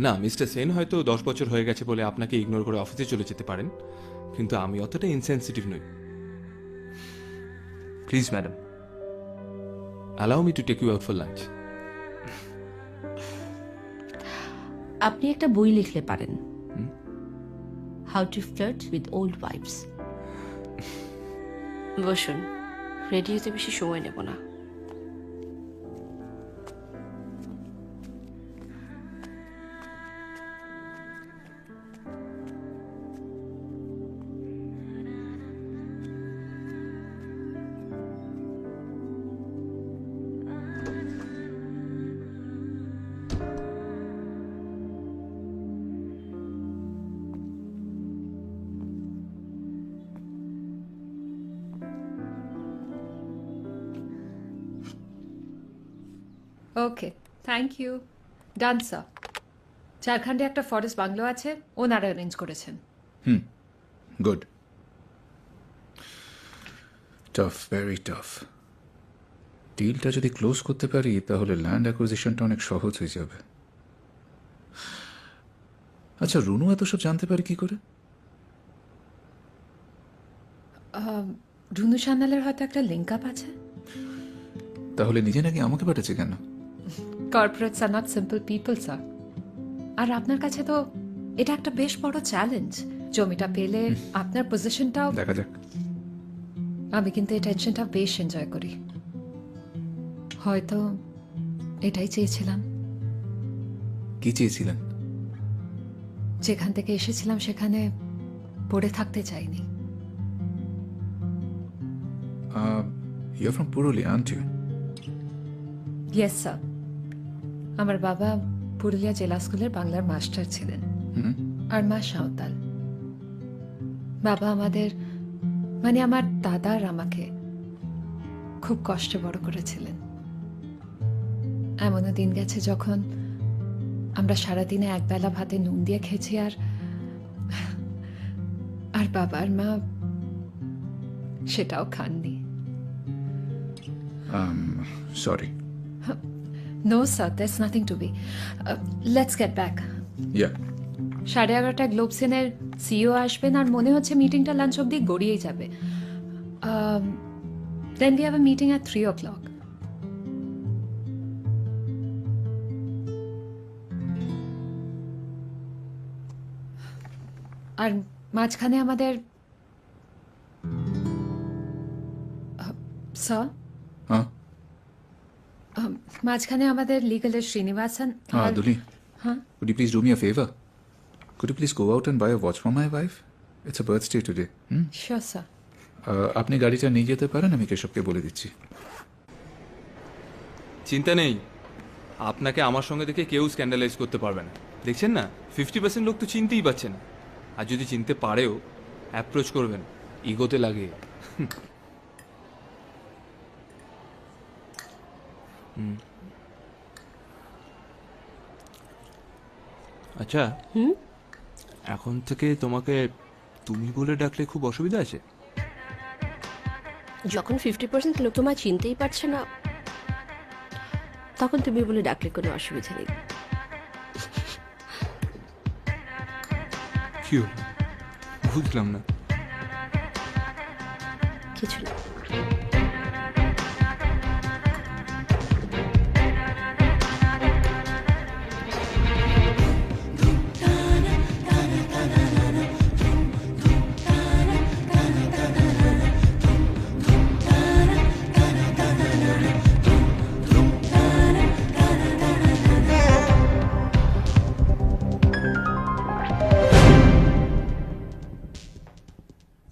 না, মিস্টার সেন হয়তো 10 বছর হয়ে গেছে বলে আপনাকে ইগনোর করে অফিসে চলে যেতে পারেন, কিন্তু আমি অতটা ইনসেনসিটিভ নই। Please madam, allow me to take you out for lunch. আপনি একটা বই লিখলে পারেন, how to flirt with old wifes. বসুন, রেডি হতে বেশি সময় নেব না। Okay thank you done sir ঝাড়খণ্ডে একটা ফরেস্ট বাংলো আছে ওনারা অ্যারেঞ্জ করেছেন গুড টাফ ভেরি টাফ ডিলটা যদি ক্লোজ করতে পারি তাহলে ল্যান্ড অ্যাকুইজিশনটা অনেক সহজ হয়ে যাবে। আচ্ছা রুনু এত সব জানতে পারে কি করে? রুনু সান্যালের হয়তো একটা লিঙ্ক আপ আছে। তাহলে নিজে নাকি আমাকে পাঠাচ্ছে কেন? Corporates are not simple people sir. আর আপনার কাছে তো এটা একটা বেশ বড় চ্যালেঞ্জ। জমিটা পেলে আপনার পজিশনটাও দেখা যাক। আমি কিন্তু এই টেনশনটা বেশ এনজয় করি। হয়তো এটাই চেয়েছিলাম। কি চেয়েছিলেন? যেখান থেকে এসেছিলাম সেখানে পড়ে থাকতে চাইনি। You're from Purulia, aren't you? Yes sir. আমার বাবা পুরুলিয়া জেলা স্কুলের বাংলার মাস্টার ছিলেন আর মা সাঁওতাল। বাবা আমাদের মানে আমার দাদা আর আমাকে খুব কষ্টে বড় করেছিলেন। এমনও দিন গেছে যখন আমরা সারাদিনে একবেলা ভাতে নুন দিয়ে খেয়েছি আর বাবার মা সেটাও খাননি। Sorry. No sir, there's nothing to be. Let's get back. Yeah. 11:30 গ্লোবসিনের CEO আসবেন আর মনে হচ্ছে মিটিংটা লাঞ্চ অবধি গড়িয়েই যাবে। Then we have a meeting at 3 o'clock. আর মাঝখানে আমাদের স্যার মাঝখানে আমাদের লিগালের Srinivasan. Duli. Huh? Could you please do me a favor? Could you please go out and buy a watch for my wife? It's a birthday today. Sure, sir. আপনি গাড়িটা নিয়ে যেতে পারেন, আমি কেশবকে বলে দিচ্ছি। চিন্তা নেই, আপনাকে আমার সঙ্গে দেখে কেউ স্ক্যান্ডালাইজ করতে পারবে না। দেখছেন না 50% লোক তো চিনতেই পারছে না, আর যদি চিনতে পারেও অ্যাপ্রোচ করবেন ইগোতে লাগে। আচ্ছা এখন থেকে তোমাকে তুমি বলে ডাকলে খুব অসুবিধা আছে? যখন 50% লোক তোমায় চিনতেই পারছে না তখন তুমি বলে ডাকলে কোনো অসুবিধা নেই। কি হলো? বুঝলাম না। কিছু না।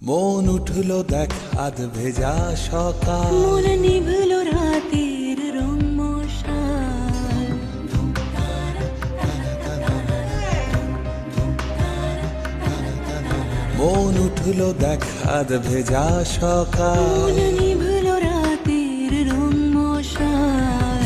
মন উঠলো দেখ আধ ভেজা সকাল, মন নিভলো রাতের রং মশাল, মন উঠলো দেখ আধ ভেজা সকাল, মন নিভলো রাতের রং মশাল,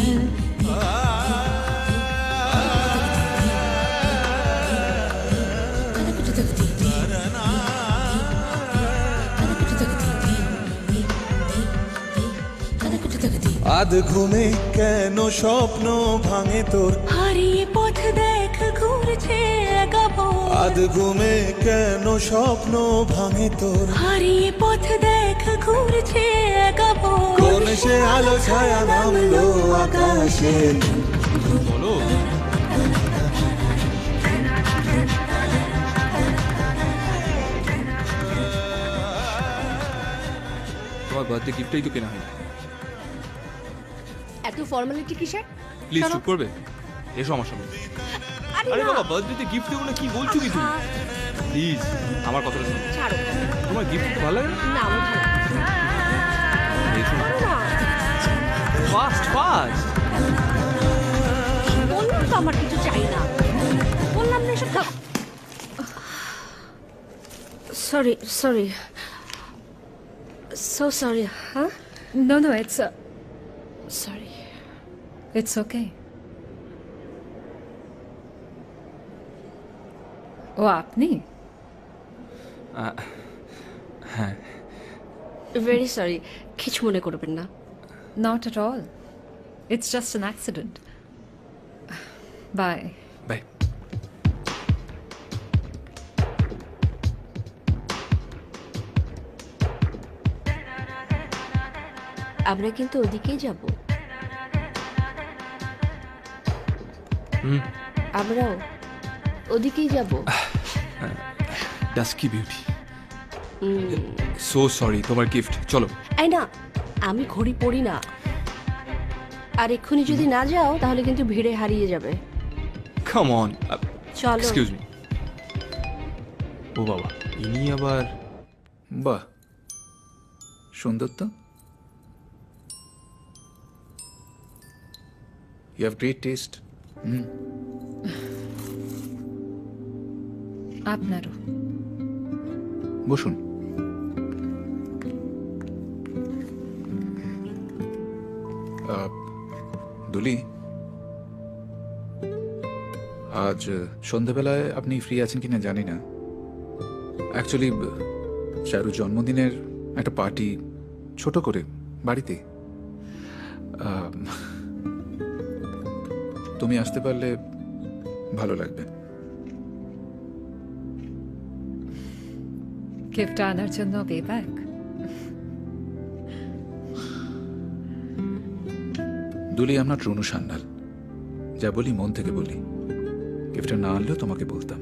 আধ ঘুমে কেন স্বপ্ন ভাঙে তোর, হারিয়ে পথ দেখ ঘুরছে একা ভোর, আধ ঘুমে কেন স্বপ্ন ভাঙে তোর, হারিয়ে পথ দেখ ঘুরছে একা ভোর, কোন সে আলো ছায়া নামলো আকাশে। বলো তোমার বার্থডে গিফটটাই তো কেনা হয়। এত ফর্মালিটি কিসের? প্লিজ চুপ করবে? এসো আমার সামনে। আরে বাবা বার্থডেতে গিফট দেবো না কি বলছো কি তুমি? প্লিজ আমার কথাটা শোনো। ছাড়ো। তোমার গিফট ভালো লাগে না আমার ভালো লাগে না। এসো না ফাস্ট ফাস্ট। বললাম তো আমার কিছু চাই না, বললাম না এসব। Sorry sorry so sorry. হ্যাঁ No, it's sorry. It's okay. ও আপনি? হ্যাঁ। ভেরি সরি, কিছু মনে করবেন না। Not at all, it's just an accident. Bye. Bye. আমরা কিন্তু ওদিকেই যাব। আমরাও ওদিকেই যাব। ডাস্কি বিউটি, সো সরি, তোমার গিফট। চলো। এই না, আমি ঘড়ি পড়ি না, আর এক্ষুনি যদি না যাও তাহলে কিন্তু ভিড়ে হারিয়ে যাবে। Come on. চলো। Excuse me. ও বাবা, ইনি আবার। বাহ, সুন্দর তো। You have great taste. আপনারও। বসুন। দুলি, আজ সন্ধ্যাবেলায় আপনি ফ্রি আছেন কিনা জানি না। অ্যাকচুয়ালি চারুর জন্মদিনের একটা পার্টি, ছোট করে বাড়িতে। তুমি আসতে পারলে ভালো লাগবে। গিফটটা আনার জন্য বে ব্যাক। দুলি, আমরা ট্রুনু সান্যাল, যা বলি মন থেকে বলি। গিফটটা না আনলেও তোমাকে বলতাম।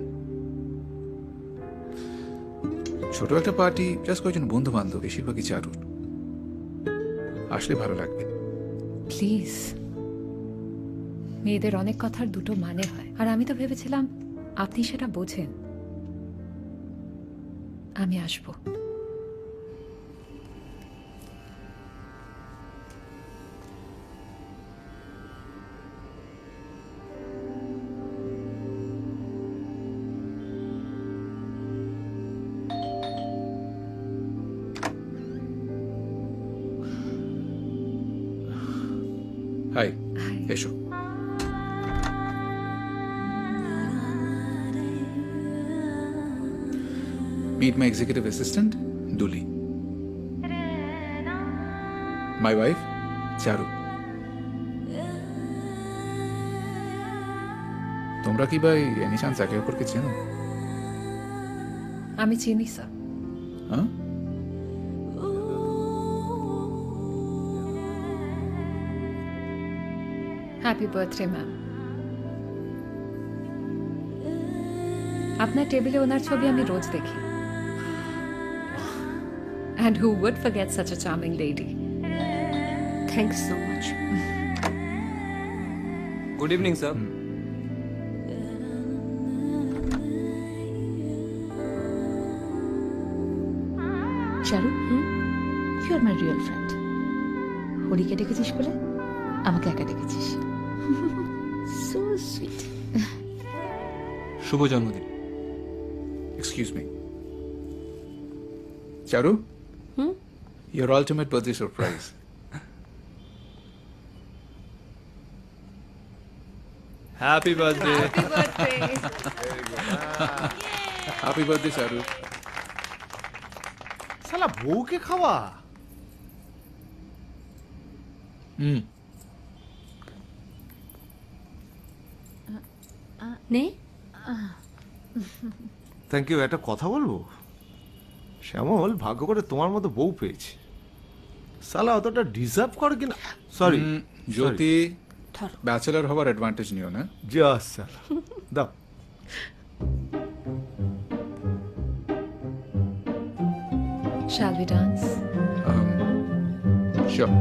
ছোট একটা পার্টি, জাস্ট কয়েকজন বন্ধু বান্ধব, বেশিরভাগই চারুর। আসলে ভালো লাগবে। প্লিজ। মেয়েদের অনেক কথার দুটো মানে হয়, আর আমি তো ভেবেছিলাম আপনি সেটা বোঝেন। আমি আসবো। হাই, এসো। Meet my executive assistant, Duli. My wife, Charu. তোমরা কি ভাই এনি চান্স একে অপরকে চেনো? আমি চিনি স্যার। হ্যাঁ? Happy birthday ma'am. আপনার টেবিলে ওনার ছবি আমি রোজ দেখি। And who would forget such a charming lady? Thanks so much. Good evening, sir. Charu, you are my real friend. হরিকে ডেকেছিস বলে আমাকে একা ডেকেছিস। So sweet. শুভ জন্মদিন। Excuse me. Charu? Your ultimate birthday surprise. Happy birthday. Happy birthday. Happy birthday, Charu. শালা বউকে খাওয়া। নে। Thank you. একটা কথা বলবো? শ্যামল ভাগ্য করে তোমার মতো বউ পেয়েছে। সালা অতটা ডিজার্ভ করে কিনা। সরি জ্যোতি, ব্যাচেলর হওয়ার অ্যাডভান্টেজ নিও না। জাস সালা দাও। Shall we dance? Sure.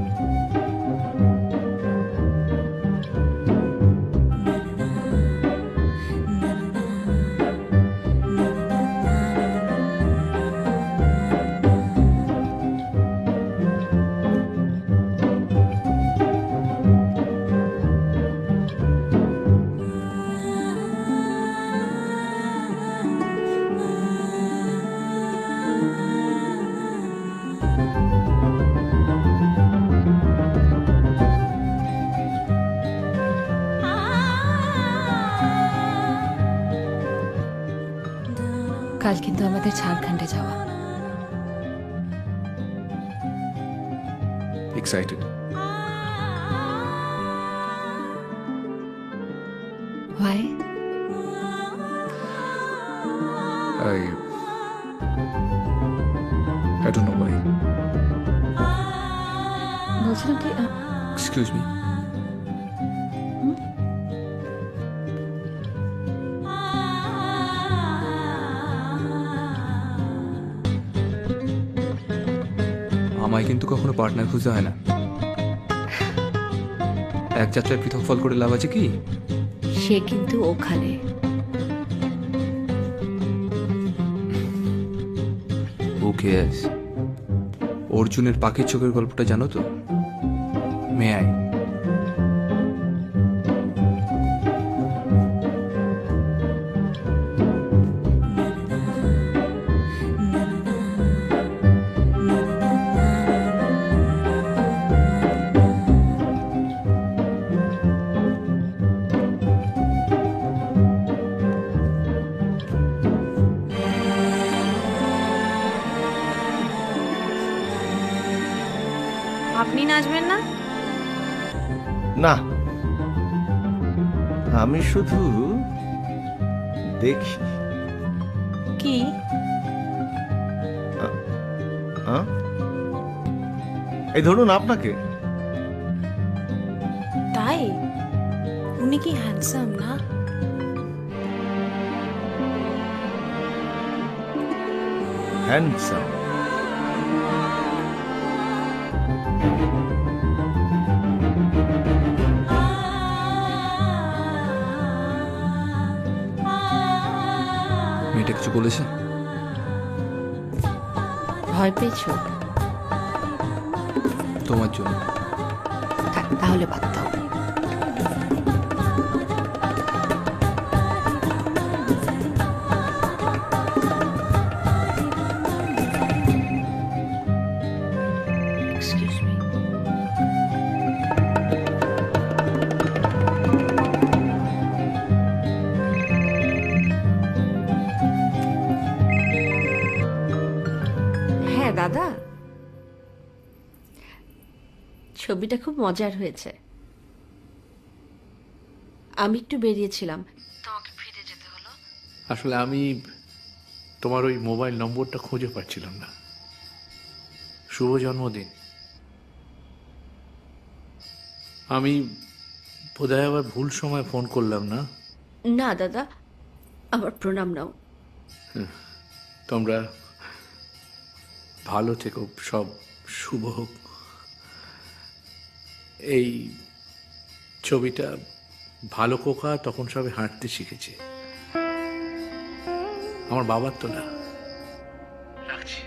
কাল কিন্তু আমাদের ঝাড়খণ্ডে যাওয়া। Excited? Why? I don't know why. বলছিলাম কি Excuse me. আমায় কিন্তু কখনো পার্টনার খুঁজে হয় না। এক যাত্রায় পৃথক ফল করে লাভ আছে কি? সে কিন্তু ওখানে। ওকে অর্জুনের পাখির চোখের গল্পটা জানো তো? May I? আপনি নাচবেন না? না, আমি শুধু দেখি। কি? এই ধরুন আপনাকে। তাই? উনি কি হ্যান্ডসাম না? হ্যান্ডসাম? মেয়েটা কিছু বলেছে? ভয় পেয়েছো? তোমার জন্য। তাহলে বাদ দাও। Excuse me. হ্যাঁ দাদা, ছবিটা খুব মজার হয়েছে। আমি একটু বেরিয়েছিলাম, তোমাকে ফিরে যেতে হলো। আসলে আমি তোমার ওই মোবাইল নম্বরটা খুঁজে পাচ্ছিলাম না। শুভ জন্মদিন। আমি বোধহয় আবার ভুল সময় ফোন করলাম না? না দাদা, আমার প্রণাম নাও। তোমরা ভালো থেকো, সব শুভ হোক। এই ছবিটা ভালো কোকা তখন সবে হাঁটতে শিখেছে, আমার বাবার তো না। রাখছি।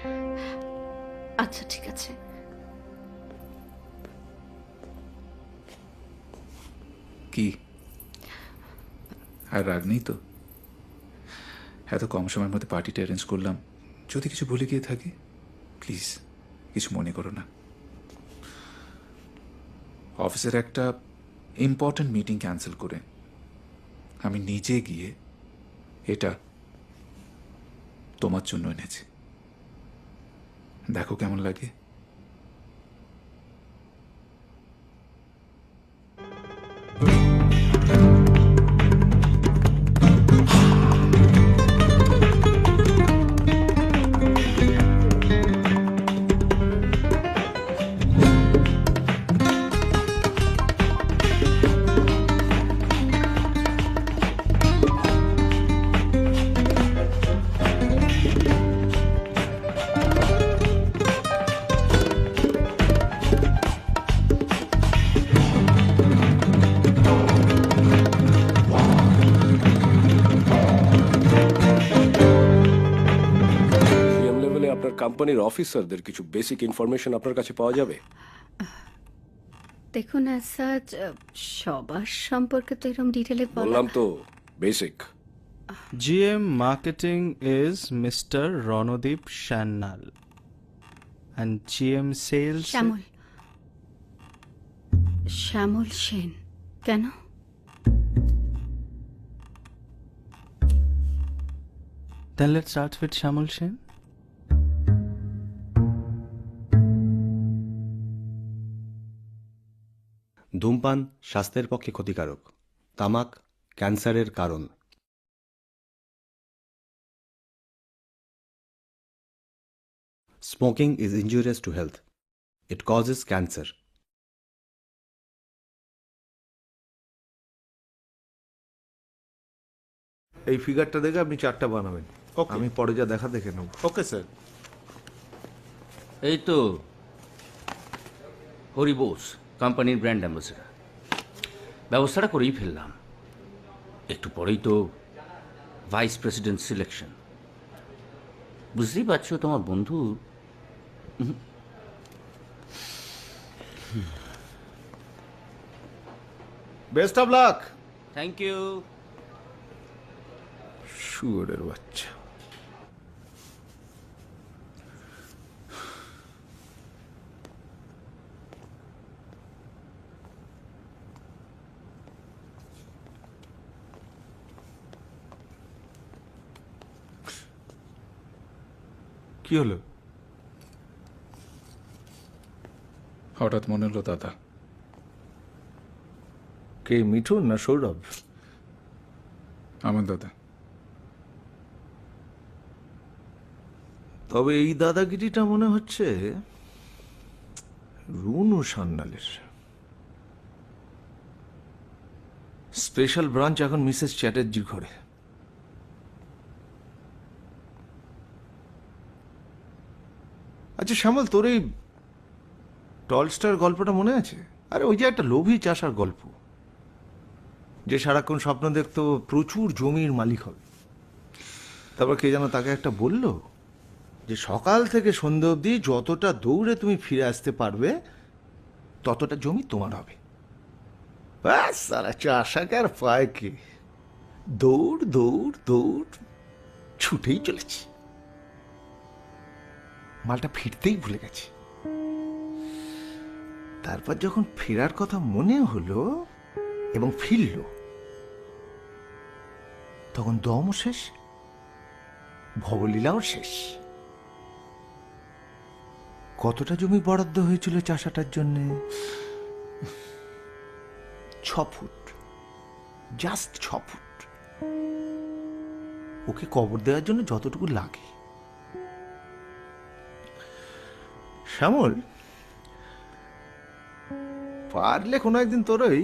আচ্ছা ঠিক আছে। কি আর রাগ নেই তো? এত কম সময়ের মধ্যে পার্টিটা অ্যারেঞ্জ করলাম, যদি কিছু ভুলে গিয়ে থাকি প্লিজ কিছু মনে করো না। অফিসের একটা ইম্পর্ট্যান্ট মিটিং ক্যান্সেল করে আমি নিজে গিয়ে এটা তোমার জন্য এনেছি, দেখো কেমন লাগে। কোম্পানির অফিসারদের কিছু বেসিক ইনফরমেশন আপনার কাছে পাওয়া যাবে? দেখুন আসাদ, সবার সম্পর্কে তো এরকম ডিটেলে বললাম তো, basic. GM Marketing is Mr. Ronodip Shannal and GM Sales শ্যামল। শ্যামল সেন। কেন? Then let's start with Shamul Sen. ধূমপান স্বাস্থ্যের পক্ষে ক্ষতিকারক। তামাক ক্যান্সারের কারণ। Smoking is injurious to health. It causes cancer. এই ফিগারটা দেখে আপনি 4টা বানাবেন, আমি পরে যা দেখা দেখে নেব। Okay sir. এই তো হরি বোস কোম্পানির ব্র্যান্ড অ্যাম্বাসেডার, ব্যবস্থাটা করেই ফেললাম। একটু পরেই তো ভাইস প্রেসিডেন্ট সিলেকশন। বুঝতেই পারছো তোমার বন্ধু। Best of luck. Thank you. শুয়োরের বাচ্চা। কি হলো? হঠাৎ মনে হলো দাদা। কে, মিঠুন না সৌরভ? আমার দাদা। তবে এই দাদাগিরিটা মনে হচ্ছে রুনু সান্যালের। স্পেশাল ব্রাঞ্চ এখন মিসেস চ্যাটার্জির ঘরে। আচ্ছা শ্যামল, তোর এই টলস্টার গল্পটা মনে আছে? আরে ওই যে একটা লোভী চাষার গল্প, যে সারাক্ষণ স্বপ্ন দেখতো প্রচুর জমির মালিক হবে। তারপর কে যেন তাকে একটা বলল যে সকাল থেকে সন্ধ্যে অবধি যতটা দৌড়ে তুমি ফিরে আসতে পারবে ততটা জমি তোমার হবে। ব্যাস, সারা চাষাকে আর পায় কে? দৌড় দৌড় দৌড়, ছুটেই চলেছে। মালটা ফিরতেই ভুলে গেছে। তারপর যখন ফেরার কথা মনে হলো এবং ফিরল, তখন দমও শেষ, ভবলীলাও শেষ। কতটা জমি বরাদ্দ হয়েছিল চাষাটার জন্যে? 6 ফুট, জাস্ট 6 ফুট। ওকে কবর দেওয়ার জন্য যতটুকু লাগে। শ্যামল, পারলে কোনো একদিন তোর ওই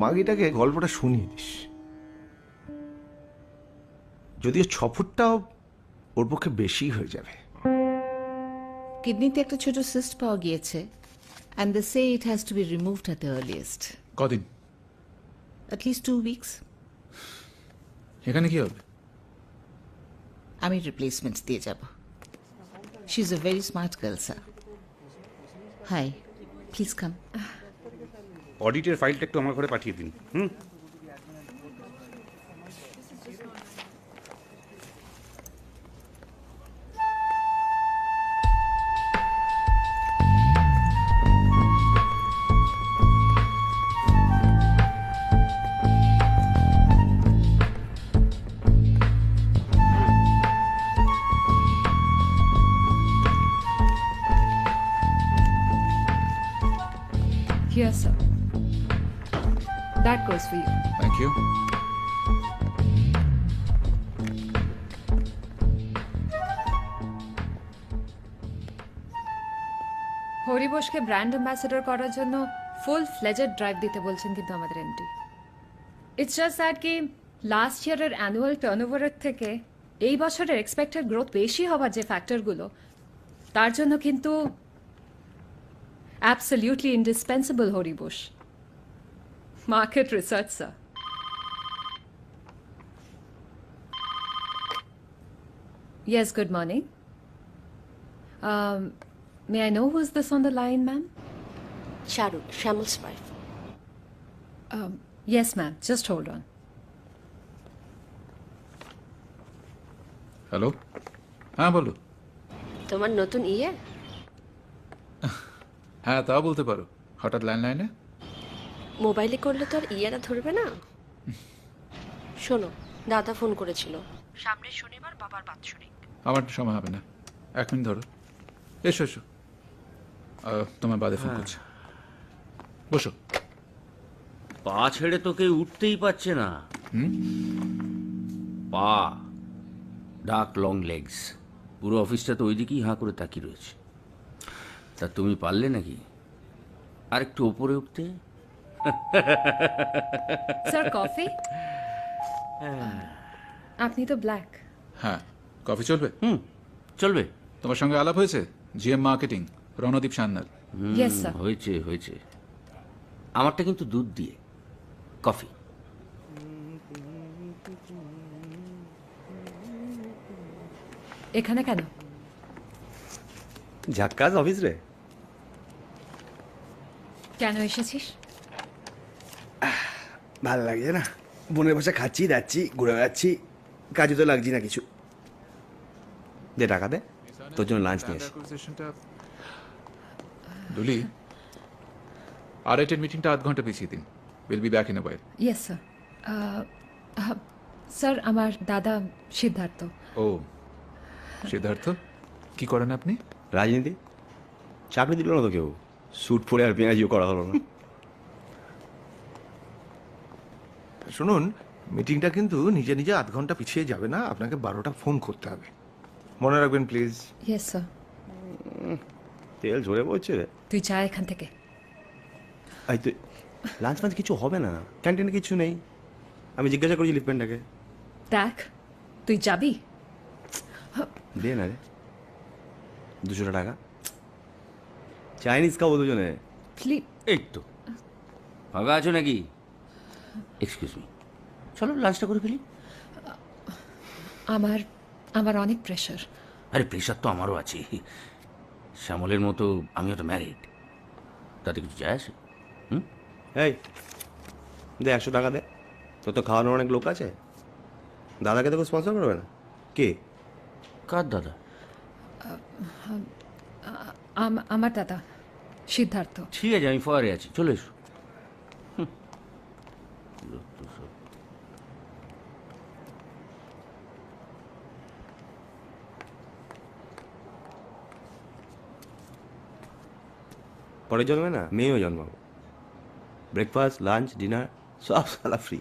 মাগিটাকে গল্পটা শুনিয়ে দিস। যদিও 6 ফুটটাও ওর পক্ষে বেশি হয়ে যাবে। কিডনিতে একটা ছোট সিস্ট পাওয়া গিয়েছে, and they say it has to be removed at the earliest. কদিন? At least 2 weeks. এখানে কি হবে? আমি রিপ্লেসমেন্ট দিয়ে যাব। She is a very smart girl, sir. Hi, please come. অডিটের ফাইলটা একটু আমার ঘরে পাঠিয়ে দিন। Here, sir. That goes for you. Thank you. হরিবোসকে ব্র্যান্ড অ্যাম্বাসেডর করার জন্য ফুল ফ্লেজেড ড্রাইভ দিতে বলছেন কিন্তু আমাদের এমডি। ইটস জাস্ট দ্যাট কি লাস্ট ইয়ারের অ্যানুয়াল টার্নওভারের থেকে এই বছরের এক্সপেক্টেড গ্রোথ বেশি হবার যে ফ্যাক্টরগুলো, তার জন্য কিন্তু absolutely indispensable হরিবোস। Market research, sir. Yes, good morning. May I know who's this on the line, ma'am? Sharul, Shamal's wife. Yes, ma'am. Just hold on. Hello, হ্যাঁ বলো। তোমার নতুন ইয়ে? হ্যাঁ, তা বলতে পারো। হঠাৎ ল্যান্ডলাইনে? মোবাইলে করলে তো আর ইয়েরা ধরবে না। শোনো, দাদা ফোন করেছিল সামনের শনিবার বাবার বাৎসরিক। আমার সময় হবে না, 1 মিনিট ধরো। এসো এসো, তোমার বাদে ফোন করছি। বসো। পা ছেড়ে তো কেউ উঠতেই পারছে না। পা ডার্ক লং লেগস, পুরো অফিসটা তো ওইদিকেই হাঁ করে তাকিয়ে রয়েছে। তা তুমি পারলে নাকি আর একটু ওপরে উঠতে? Sir coffee? আপনি তো ব্ল্যাক। হ্যাঁ, কফি চলবে? চলবে। তোমার সঙ্গে আলাপ হয়েছে GM marketing Ranadeep Sanyal? Yes, sir. হয়েছে হয়েছে। আমারটা কিন্তু দুধ দিয়ে কফি। এখানে কেন? ঝাক্কাস অফিস রে। কেন এসেছিস? ভাল লাগছে না, বোনের বাসা খাচ্ছি যাচ্ছি ঘুরে বেড়াচ্ছি, কাজে তো লাগছি না কিছু। দে টাকা দে, তোর জন্য লাঞ্চ নিয়ে এসে। দুলি, R8 মিটিংটা 1/2 ঘন্টা পিছিয়ে দিন। Will be back in a while. Yes sir. Sir আমার দাদা সিদ্ধার্থ। ও সিদ্ধার্থ, কি করেন আপনি? রাজনীতি। চাকরি দিল না তো কেউ, স্যুট পরে আর পেঁয়াজিও করা হলো না। শুনুন, মিটিংটা কিন্তু নিজে নিজে 1/2 ঘন্টা পিছিয়ে যাবে না, আপনাকে 12টা ফোন করতে হবে, মনে রাখবেন প্লিজ। Yes sir. তেল ঝরে পড়ছে রে। তুই যা এখান থেকে। এই তুই লাঞ্চ ফাঞ্চ কিছু হবে না, ক্যান্টিনে কিছু নেই। আমি জিজ্ঞাসা করেছি লিপম্যানটাকে। দেখ, তুই যাবি? দে না রে 200 টাকা, চাইনিজ খাবো দুজনে। প্লিজ। এই তো ফাঁকা আছো নাকি? এক্সকিউজ মি, চলো লাঞ্চটা করে ফেলি। আমার অনেক প্রেশার। আরে প্রেশার তো আমারও আছে, শ্যামলের মতো আমিও তো ম্যারিড, তাতে কিছু যায় আসে? এই দে 100 টাকা দে, তোর তো খাওয়ানোর অনেক লোক আছে। দাদাকে তো স্পন্সর করবে না? কে? কার দাদা? আমার দাদা সিদ্ধার্থ। ঠিক আছে, আমি ফোয়ারে আছি, চলে এসো। পরে জন্মে না, মেয়েও জন্মাবো। ব্রেকফাস্ট, লাঞ্চ, ডিনার সব সালা ফ্রি।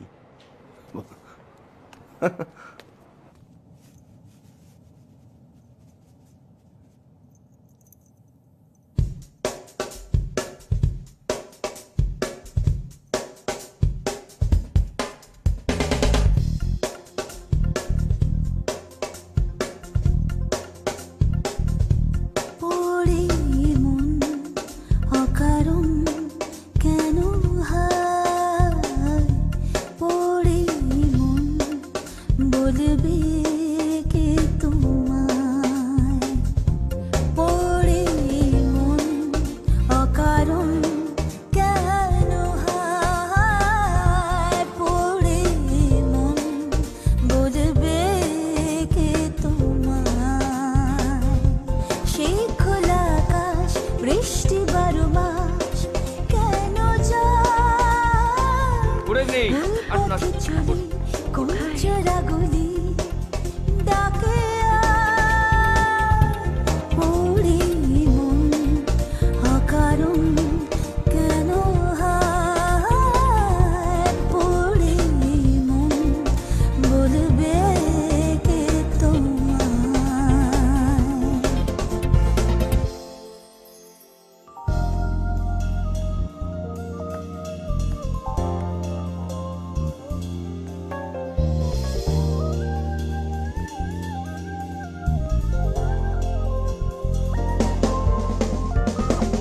পড়ে মন অকারণ কেন হায়, পড়ে মন বলবে কে তোমায়, পড়ে মন অকারণ কেন হায়, পড়ে মন বলবে কে তোমায়, সেই খোলা আকাশ বৃষ্টি 12 মাস কেন পড়ে নেই যায় চলে কোন চোরাগুলি ডাকে পড়ে মন অকারণ কেন হায়, পড়ে মন বলবে কে তোমায়।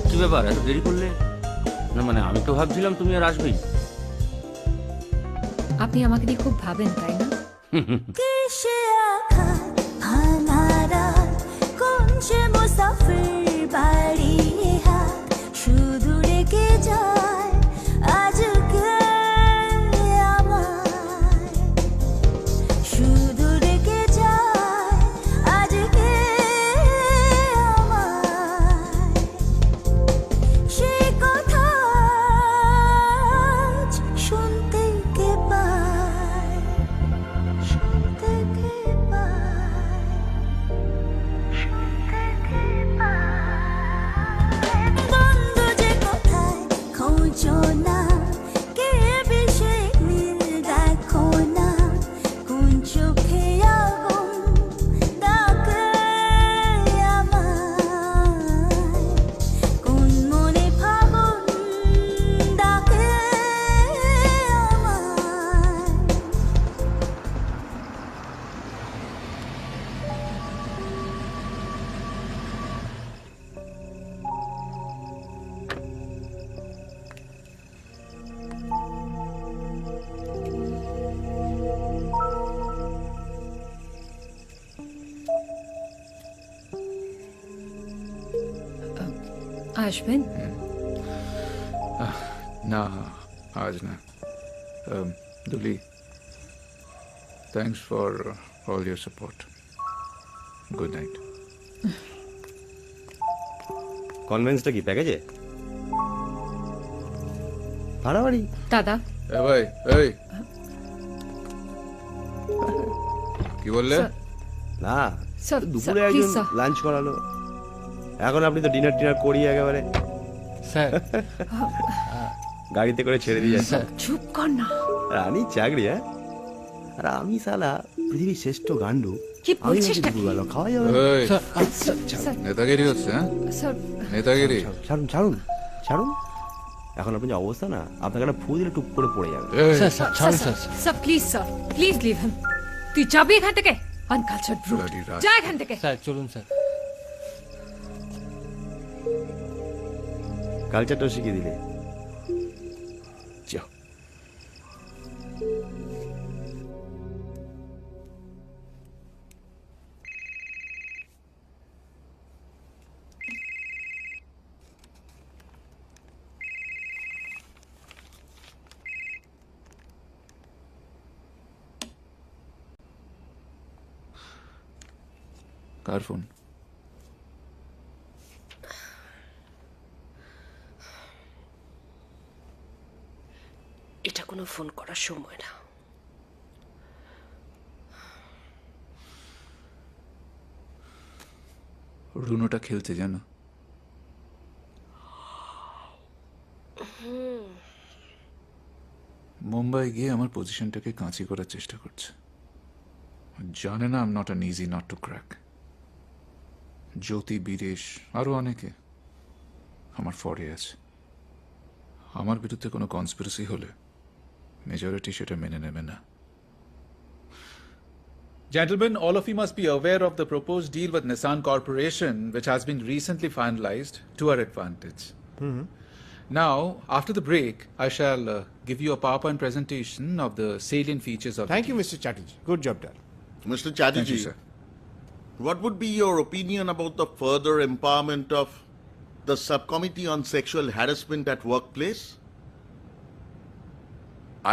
কি ব্যাপার, এত দেরি করলে? না মানে আমি তো ভাবছিলাম তুমি আর আসবেই। আপনি আমাকে নিয়ে খুব ভাবেন, তাই না? কিসে আঘাত ভাঙা রাত, কোন সে মুসাফির বাড়ি হাত, শুধু রেখে যায় আজকে আমায়, শুধু রেখে যায় আজকে আমায়, সে কথা আজ শুনতে কে পায়। আসবেন? না, আজ না। Duli, thanks for all your support. Good night. কনভেন্সটা কি প্যাকেজে? ভাড়া বাড়ি? দাদা, এ ভাই, এই কি বললে? না, স্যার, দুপুরে স্যার, একজন please, স্যার। লাঞ্চ করালো, এখন আপনি তো ডিনার টিনার করিয়ে একেবারে স্যার গাড়িতে করে ছেড়ে দিয়ে যাচ্ছেন। চুপ কর না। রানী চাকরি, হ্যাঁ? আর আমি সালা পৃথিবীর শ্রেষ্ঠ গান্ডু। কি আমি বলছিস নাকি নাকি? দুপুরবেলা খাওয়া যাবে না? এই, স্যার, নেতাগিরি হচ্ছে, হ্যাঁ? স্যার, নেতাগিরি। ছাড়ুন ছাড়ুন ছাড়ুন, এখন আপনি যে অবস্থা না, আপনাকে একটা ফু দিলে টুপ করে পড়ে যাবে। Sir, please sir, please leave him. তুই যাবি এখান থেকে? Uncultured brute. যা এখান থেকে। স্যার চলুন স্যার। কালচারটাও শিখিয়ে দিলে। যাও। কার ফোন? এটা কোনো ফোন করার সময় না। রুনোটা খেলছে জানো? মুম্বাই গিয়ে আমার পজিশনটাকে কাঁচি করার চেষ্টা করছে। জানে না I am not an easy nut to crack. Jyoti, Biresh, আরও অনেকে আমার ফরে আছে। আমার বিরুদ্ধে কোনো কনস্পিরেসি হলে মেজরিটি সেটা মেনে নেবে না। Gentlemen, all of you must be aware of the proposed deal with Nissan Corporation, which has been recently finalized to our advantage. Now, after the break, I shall give you a PowerPoint presentation of the salient features of Thank you, Mr. Chatterjee. Good job done. Mr. Thank Chatterjee, you, sir. what would be your opinion about the further empowerment of the subcommittee on sexual harassment at workplace?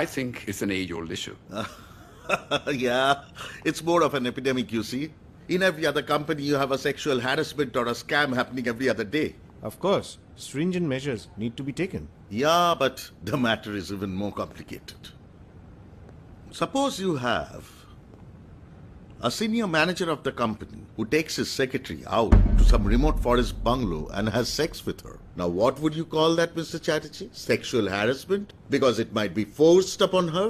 I think it's an age-old issue. Yeah, it's more of an epidemic, you see. In every other company, you have a sexual harassment or a scam happening every other day. Of course, stringent measures need to be taken. Yeah, but the matter is even more complicated. Suppose you have a senior manager of the company who takes his secretary out to some remote forest bungalow and has sex with her. Now, what would you call that, Mr. Chatterjee? Sexual harassment? Because it might be forced upon her?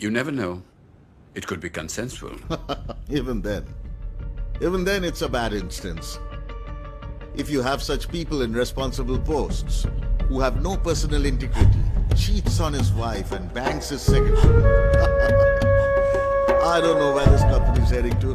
You never know. It could be consensual. Even then, it's a bad instance. If you have such people in responsible posts who have no personal integrity, cheats on his wife and bangs his secretary. I don't know where this company is heading to.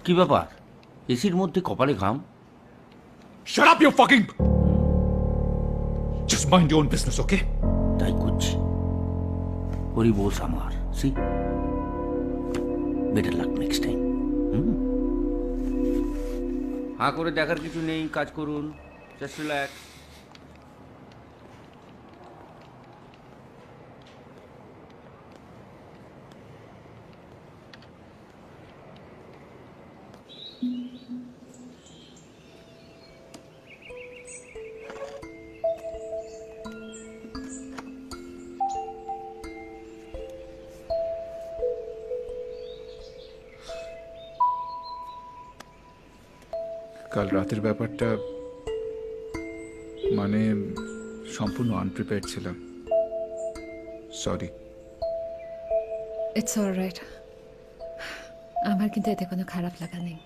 কি ব্যাপার? এসির মধ্যে কপালে ঘাম। Shut up, you fucking... Just mind your own business, okay? তাই করছি। ওরই বোস আমার। See better luck next time. হাঁ করে দেখার কিছু নেই, কাজ করুন। Just relax. কাল রাতের ব্যাপারটা মানে সম্পূর্ণ আনপ্রিপেয়ার্ড ছিলাম, সরি। It's alright. আমার কিন্তু এতে কোনো খারাপ লাগা নেই।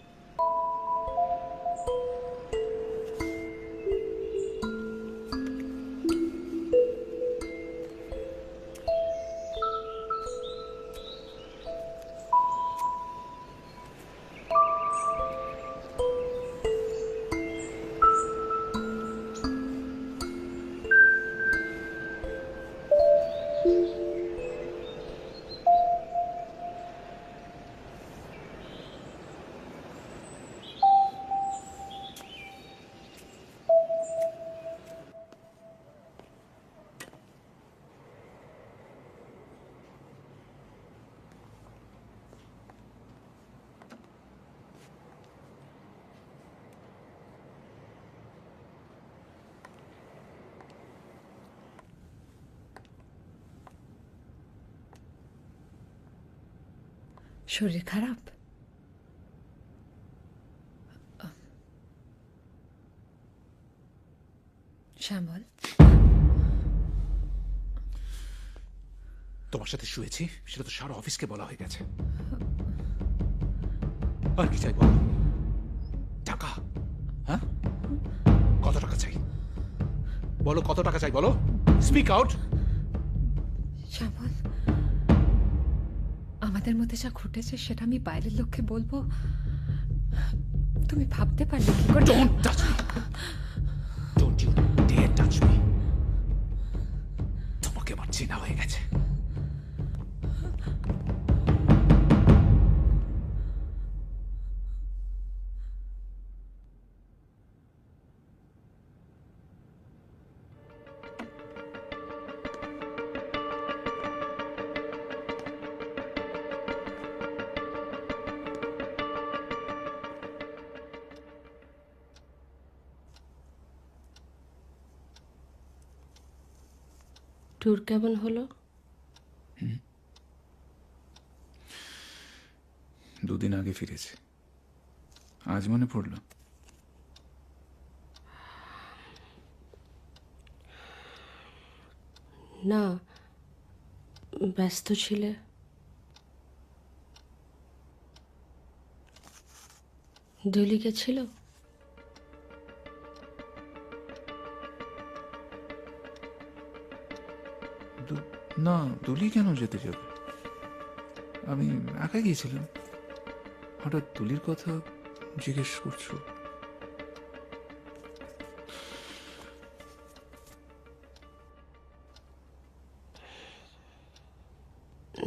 শরীর খারাপ? শ্যামল, তোমার সাথে শুয়েছি সেটা তো সারা অফিসকে বলা হয়ে গেছে। আর কি চাই বলো? টাকা? হ্যাঁ, কত টাকা চাই বলো? কত টাকা চাই বলো? Speak out. শ্যামল, আমাদের মধ্যে যা ঘটেছে সেটা আমি বাইরের লোককে বলবো, তুমি ভাবতে পারলে কি করে? Don't touch me. Don't you dare touch me. তোমাকে আমার চেনা হয়ে গেছে। ট্যুর কেমন হলো? দুদিন আগে ফিরেছি, আজ মনে পড়লো। না, ব্যস্ত ছিলে। দিল্লি গেছিল? না, তুলি কেন যেতে যাবে? আমি একা গিয়েছিলাম। হঠাৎ তুলির কথা জিজ্ঞেস করছো?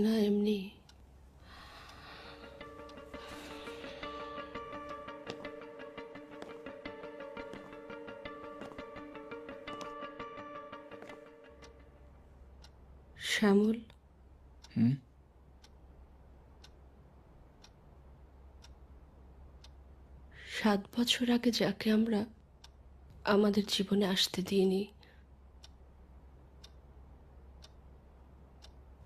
না, এমনি। শ্যামল, হুম? 7 বছর আগে যাকে আমরা আমাদের জীবনে আসতে দিইনি,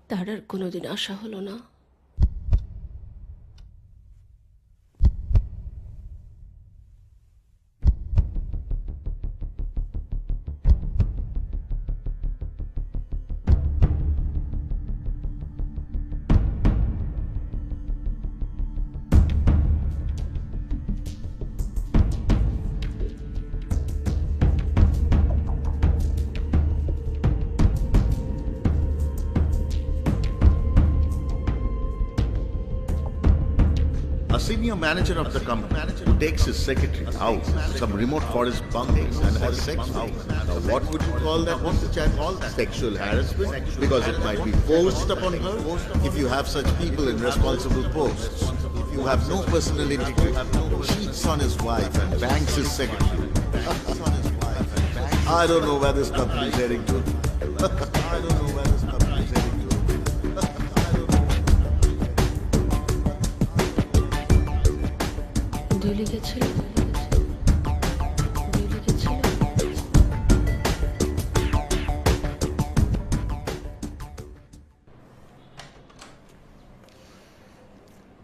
তার আর কোনোদিন আশা হলো না। A senior manager of the company who takes his secretary out to some remote forest bungalow and has sex with her. Now, what would you call that, Mr. Chan? Sexual harassment? Because it might be forced upon her if you have such people in responsible posts. You have no personal integrity, cheats on his wife and bangs his secretary. I don't know where this company is heading to. I don't know where this company is heading to. Delhi গেছিল? দিল্লি গেছিল?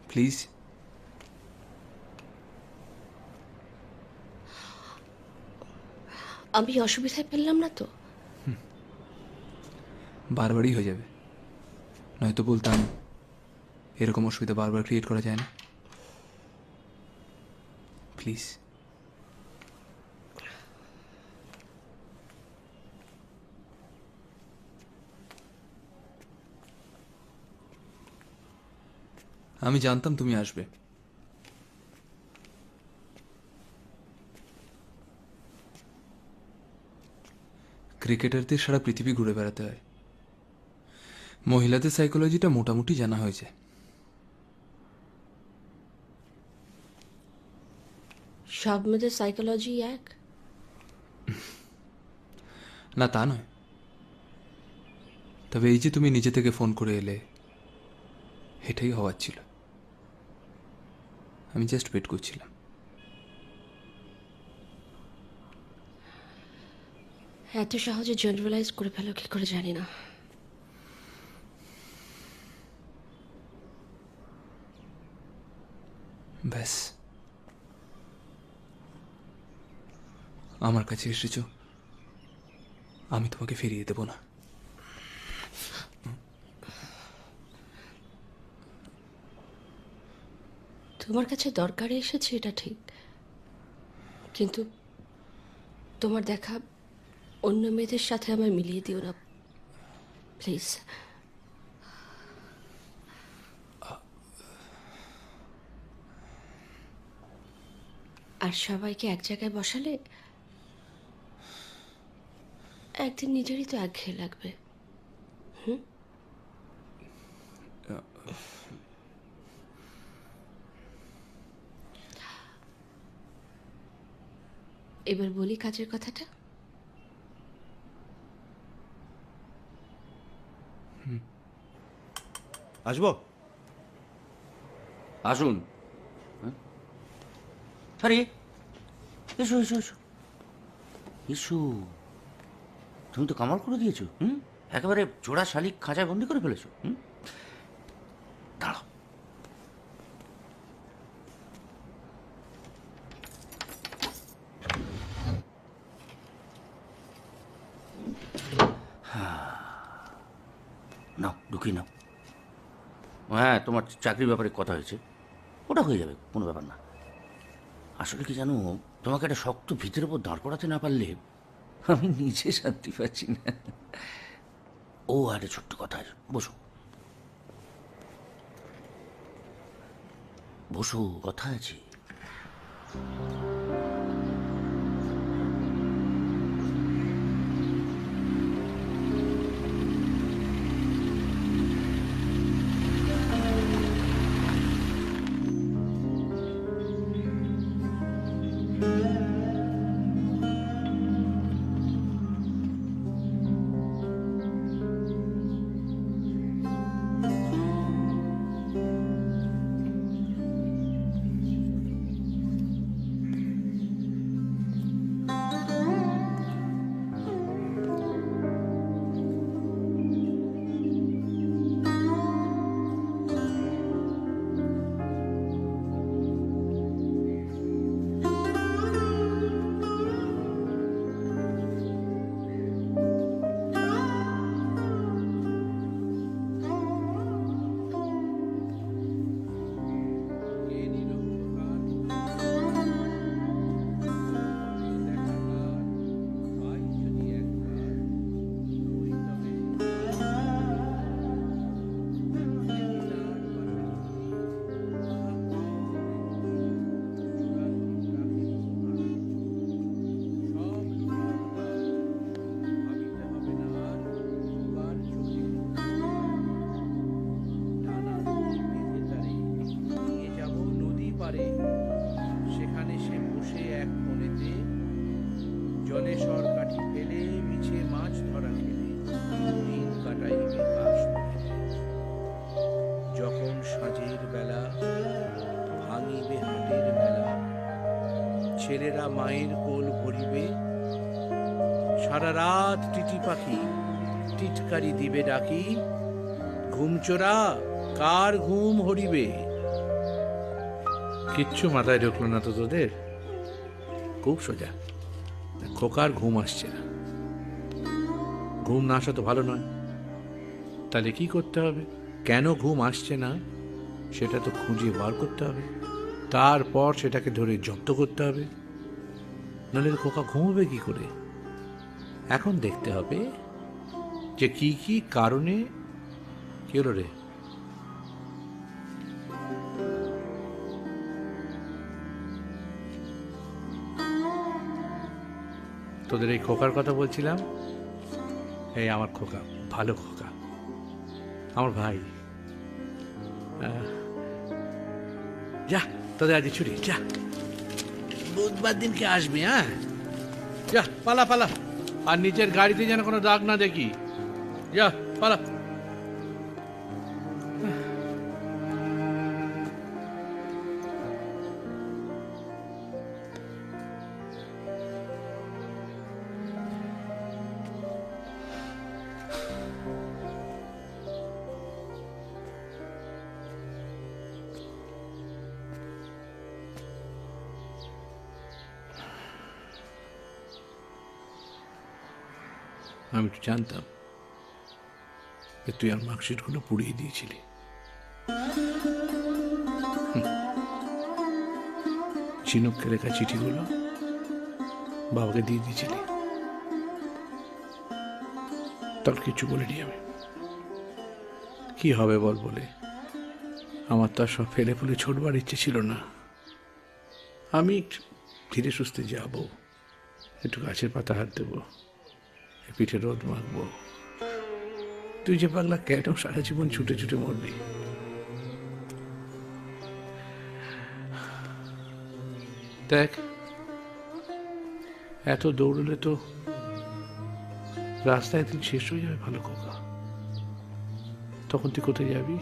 Please. আমি অসুবিধায় ফেললাম না তো? বারবারই হয়ে যাবে, নয়তো বলতাম এরকম অসুবিধা বারবার ক্রিয়েট করা যায় না। প্লিজ। আমি জানতাম তুমি আসবে। ক্রিকেটারদের সারা পৃথিবী ঘুরে বেড়াতে হয়, মহিলাদের সাইকোলজিটা মোটামুটি জানা হয়েছে। সব মেয়েদের সাইকোলজি এক না, তা নয়, তবে এই যে তুমি নিজে থেকে ফোন করে এলে, এটাই হওয়ার ছিল। আমি জাস্ট ওয়েট করছিলাম। এত সহজে জেনারেলাইজ করে ফেলো কি করে জানি না। ব্যাস, আমার কাছে এসেছো, আমি তোমাকে ফিরিয়ে দেব না। তোমার কাছে দরকারে এসেছে এটা ঠিক, কিন্তু তোমার দেখা অন্য মেয়েদের সাথে আমার মিলিয়ে দিও না প্লিজ। আর সবাইকে এক জায়গায় বসালে একদিন নিজেরই তো একঘেয়ে লাগবে। এবার বলি কাজের কথাটা। আসবো? আসুন। আরে এসো এসো এসো এসো, তুমি তো কামাল করে দিয়েছো। একেবারে জোড়া শালিক খাঁচায় বন্দি করে ফেলেছো। দাঁড়াও, নাও ঢুকিয়ে নাও। হ্যাঁ, তোমার চাকরির ব্যাপারে কথা হয়েছে, ওটা হয়ে যাবে, কোনো ব্যাপার না। আসলে কি জানো, তোমাকে একটা শক্ত ভিতের ওপর দাঁড় করাতে না পারলে আমি নিজে শান্তি পাচ্ছি না। ও একটা ছোট্ট কথা আছে, বসো বসো, কথা আছে। সেখানে সে বসে এক কোণেতে জলে সর কাঠি ফেলে মিছে মাছ ধরা খেলে দিন কাটাইবে কাশ। যখন সাঁঝের বেলা ভাঙিবে হাটের মেলা, ছেলেরা মায়ের কোল ভরিবে, সারা রাত টিটি পাখি টিটকারি দিবে ডাকি, ঘুমচোরা কার ঘুম হরিবে। কিচ্ছু মাথায় ঢুকলো না তো তোদের? খুব সোজা, খোকার ঘুম আসছে না। ঘুম না আসা তো ভালো নয়। তাহলে কি করতে হবে? কেন ঘুম আসছে না সেটা তো খুঁজে বার করতে হবে, তারপর সেটাকে ধরে জব্দ করতে হবে। নাহলে খোকা ঘুমোবে কি করে? এখন দেখতে হবে যে কি কি কারণে। কি হলো রে? তোদের এই খোকার কথা বলছিলাম। এই আমার খোকা, ভালো খোকা, আমার ভাই। যা, তোদের আজ ছুটি, যা, বুধবার দিনকে আসবি। হ্যাঁ, যা, পালা পালা। আর নিচের গাড়িতে যেন কোনো দাগ না দেখি। যা, পালা। আমি তো জানতাম যে তুই আর মার্কশিটগুলো পুড়িয়ে দিয়েছিলি। ঝিনুককে লেখা চিঠিগুলো বাবাকে দিয়ে দিয়েছিলি। তোর কিছু বলিনি আমি। কি হবে বল বলে? আমার তো আর সব ফেলে ফুলে ছোটবার ইচ্ছে ছিল না। আমি ধীরে সুস্থে যাব, একটু গাছের পাতা হাত দেবো, পিঠে রোদ মাখবো। তুই যে পাগলা কেন সারা জীবন ছুটে ছুটে মরবি? দেখ, এত দৌড়লে তো রাস্তায় একদিন শেষ হয়ে যাবে ভালো খোকা। তখন তুই কোথায় যাবি?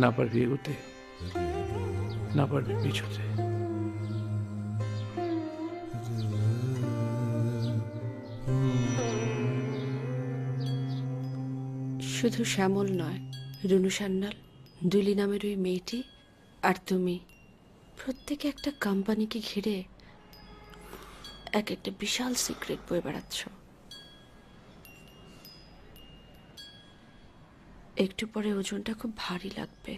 না পারবি এগোতে, না পারবি পিছোতে। শুধু শ্যামল নয়, রুনু সান্যাল, দুলি নামের ওই মেয়েটি আর তুমি প্রত্যেকে একটা কোম্পানিকে ঘিরে এক একটা বিশাল সিক্রেট বয়ে বেড়াচ্ছ। একটু পরে ওজনটা খুব ভারী লাগবে।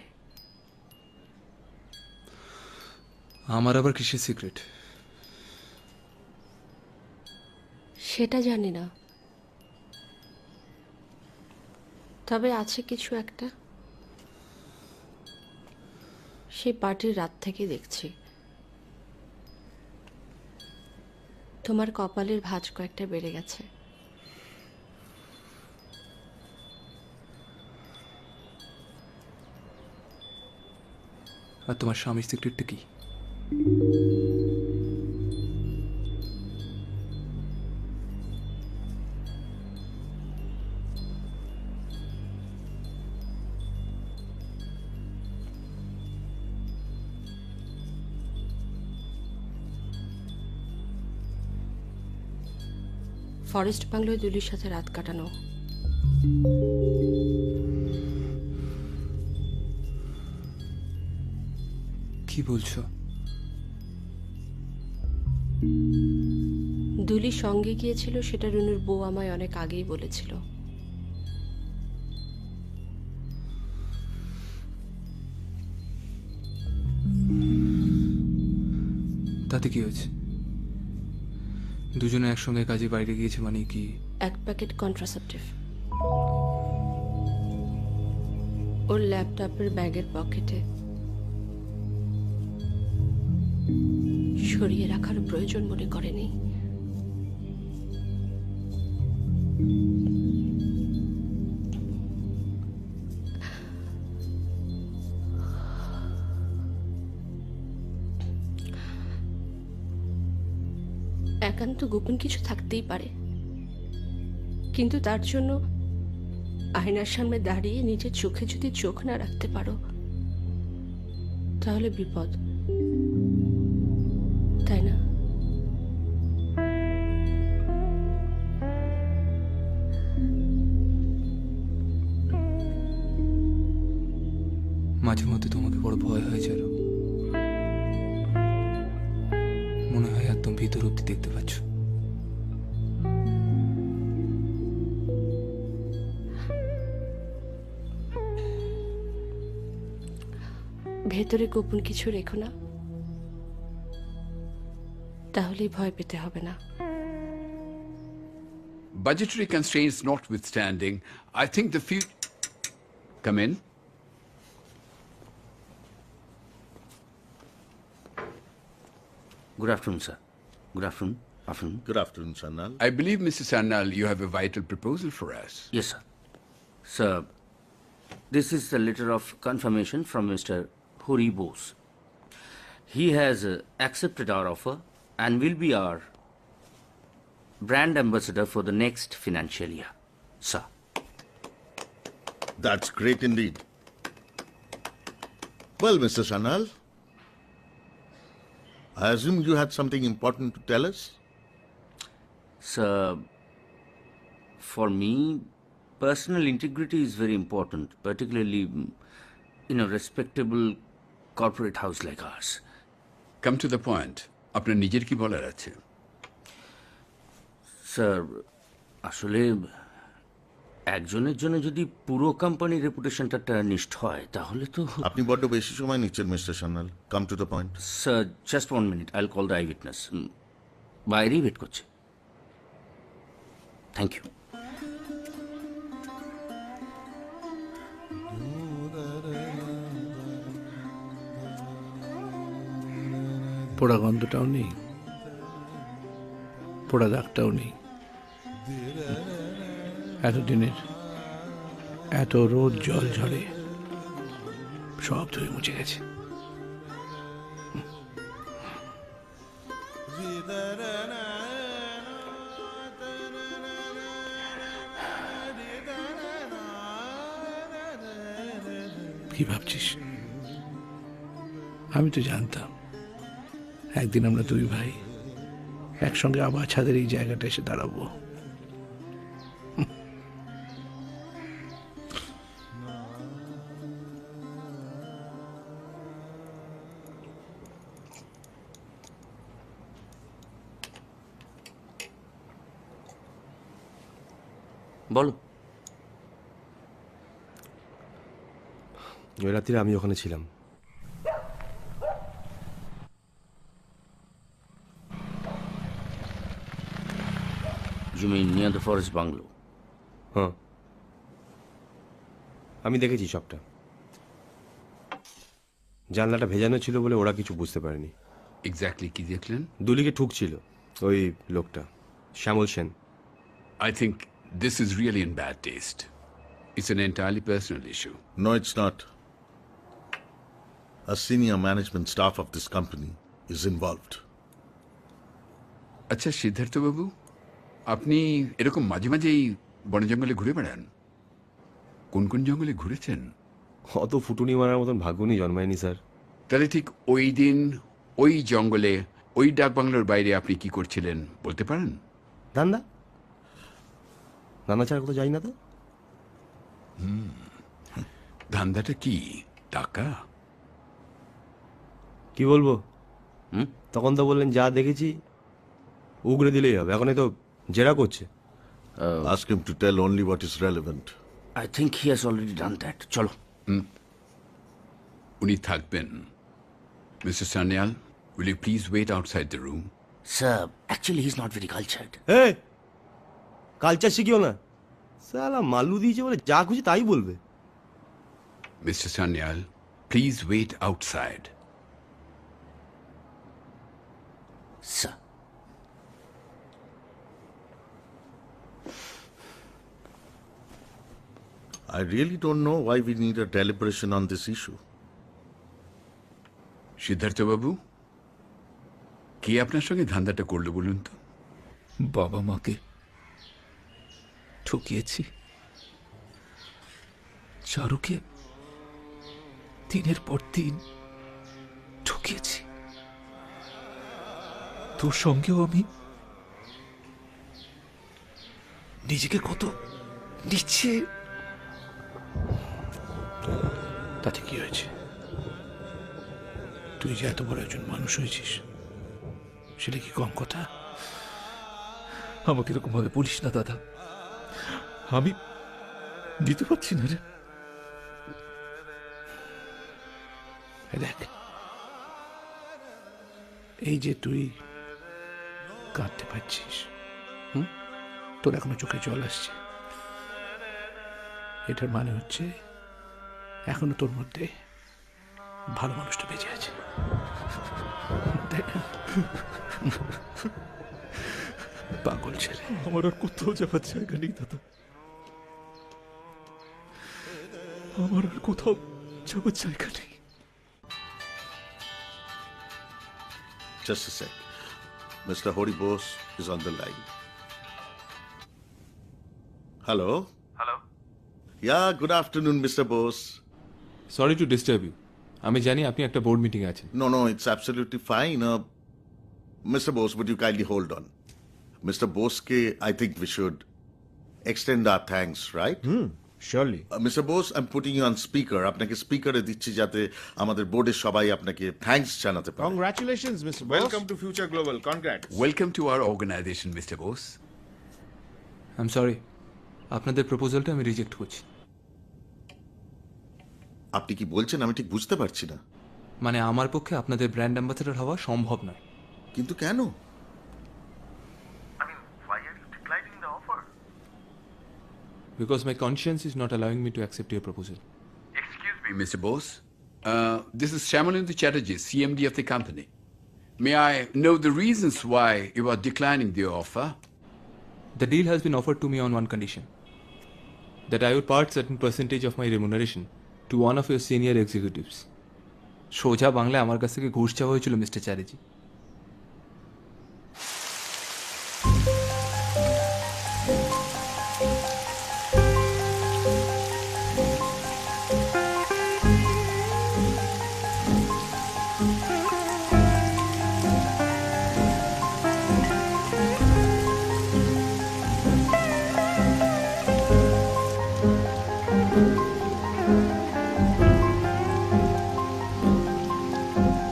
আমার আবার কিসের সিক্রেট? সেটা জানি না, তবে আছে কিছু একটা। সেই পার্টির রাত থেকে দেখছি তোমার কপালের ভাঁজ কয়েকটা বেড়ে গেছে। আর তোমার স্বামীর সিক্রেটটা কি? ফরেস্ট বাংলোয় দুলির সাথে রাত কাটানো। কি বলছো? দুলি সঙ্গে গিয়েছিল সেটা রুনুর বউ আমায় অনেক আগেই বলেছিল। তাতে কি হয়েছে? দুজনে একসঙ্গে কাজে বাইরে গিয়েছে মানে কি? এক প্যাকেট কন্ট্রাসেপটিভ ওর ল্যাপটপের ব্যাগের পকেটে সরিয়ে রাখার প্রয়োজন মনে করেনি। একান্ত গোপন কিছু থাকতেই পারে, কিন্তু তার জন্য আয়নার সামনে দাঁড়িয়ে নিজের চোখে যদি চোখ না রাখতে পারো তাহলে বিপদ, তাই না? মাঝে মধ্যে তোমাকে বড় ভয় হয়ে যায়। মনে হয় একদম ভিতর অব্দি দেখতে পাচ্ছ। ভেতরে গোপন কিছু রেখো না, তাহলেই ভয় পেতে হবে না। Budgetary constraints notwithstanding, I think the future. Come in. Good afternoon, sir. Good afternoon. Afternoon. Good afternoon, Sanal. I believe, Mr. Sannal, you have a vital proposal for us. Yes, sir. Sir, this is the letter of confirmation from Mr. Hori Bose. He has accepted our offer and will be our brand ambassador for the next financial year, sir. That's great indeed. Well, Mr. Sanal, I assume you had something important to tell us? Sir, for me, personal integrity is very important, particularly in a respectable corporate house like ours. Come to the point. আপনার নিজের কি বলার আছে? Sir, আসলে একজনের জন্য যদি পুরো কোম্পানির রেপুটেশনটা টার্নিশড হয় তাহলে তো। আপনি বড্ড বেশি সময় নিচ্ছেন mister Sanyal. Come to the point. Sir, just 1 minute, I will call the eyewitness. বাইরেই ওয়েট করছে। Thank you. পোড়া গন্ধটাও নেই, পোড়া দাগটাও নেই। এতদিনের এত রোদ জল ঝরে সব ধুয়ে মুছে গেছে। কি ভাবছিস? আমি তো জানতাম একদিন আমরা দুই ভাই একসঙ্গে আবার ছাদের এই জায়গাটা এসে দাঁড়াবো। বলো। ওই রাত্রিরে আমি ওখানে ছিলাম। You mean near the forest bungalow? হ্যাঁ, আমি দেখেছি সবটা। জানলাটা ভেজানো ছিল বলে ওরা কিছু বুঝতে পারেনি। এক্স্যাক্টলি কি দেখলেন? দুলিকে ঠুকছিল ওই লোকটা, শ্যামল Sen. I think this is really in bad taste. It's an entirely personal issue. No, it's not. A senior management staff of this company is involved. আচ্ছা সিদ্ধার্থ বাবু, আপনি এরকম মাঝে মাঝেই বন জঙ্গলে ঘুরে বেড়ান। কোন কোন জঙ্গলে ঘুরেছেন? অত ফুটুনি মারার মতন ভাগ্যনি জন্মায়নি স্যার। তাহলে ঠিক ওই দিন ওই জঙ্গলে ওই ডাক বাংলোর বাইরে আপনি কি করছিলেন বলতে পারেন? ধান্দা ধান্দা ছাড়া কোথাও যাই না তো। ধান্দাটা কি? টাকা? কি বলবো? তখন তো বললেন যা দেখেছি উগড়ে দিলেই হবে। এখন তো জেরা করছে। Ask him to tell only what is relevant. I think he has already done that. চলো। উনি থাকবেন। Mr. Sanyal, will you please wait outside the room? Sir, actually he's not very cultured. এই কালচার শিখিও না। সালা মাল্লু দিয়েছে বলে যা খুশি তাই বলবে। Mr. Sanyal, please wait outside. Sir. I really don't know why we need a deliberation on this issue. Siddharth বাবু, কে আপনার সঙ্গে ধান্দাটা করলো বলুন তো? বাবা মাকে ঠকিয়েছি, চারুকে দিনের পর দিন ঠকিয়েছি, তোর সঙ্গেও আমি নিজেকে কত নিচ্ছে। তাতে কি হয়েছে? তুই যে এত বড় একজন মানুষ হয়েছিস সেটা কি কম কথা? আমাকে এরকম ভাবে বলিস না দাদা, আমি দিতে পারছি না রে। দেখ, এই যে তুই কাঁদতে পারছিস, তোর এখনো চোখে জল আসছে, এটার মানে হচ্ছে এখনো তোর মধ্যে ভালো মানুষটা বেঁচে আছে, তাই না? পাগল ছেলে। আমার আর কোথাও যাবার জায়গা নেই দাদা, আমার আর কোথাও যাবার জায়গা নেই। Just a sec. Mr. Hori Bose is on the line. Hello? Hello? Yeah, good afternoon, Mr. Bose. Sorry to disturb you, আমি জানি আপনি একটা বোর্ড মিটিং আছেন। No, no, it's absolutely fine. Mr. Bose, would you kindly hold on? Mr. Bose, I think we should extend our thanks, right? Surely. Mr. Bose, I'm putting you on speaker. আপনাকে স্পিকারে দিচ্ছি যাতে আমাদের বোর্ডের সবাই আপনাকে thanks জানাতে পারে। Congratulations, Mr. Bose. Welcome to Future Global. Congrats. Welcome to our organization, Mr. Bose. I am sorry, আপনাদের প্রপোজালটা আমি রিজেক্ট করছি। আপনি কি বলছেন আমি ঠিক বুঝতে পারছি না। মানে আমার পক্ষে আপনাদের ব্র্যান্ড অ্যাম্বাসেডর হওয়া সম্ভব নয়। কিন্তু কেন? Because my conscience is not allowing me to accept your proposal. Excuse me, Mr. Bose. This is Shyamalendra Chatterjee, CMD of the company. May I know the reasons why you are declining the offer? The deal has been offered to me on one condition, that I would part certain percentage of my remuneration to one of your senior executives. সোজা বাংলায় আমার কাছ থেকে ঘুষ চাওয়া হয়েছিল mister Chatterjee.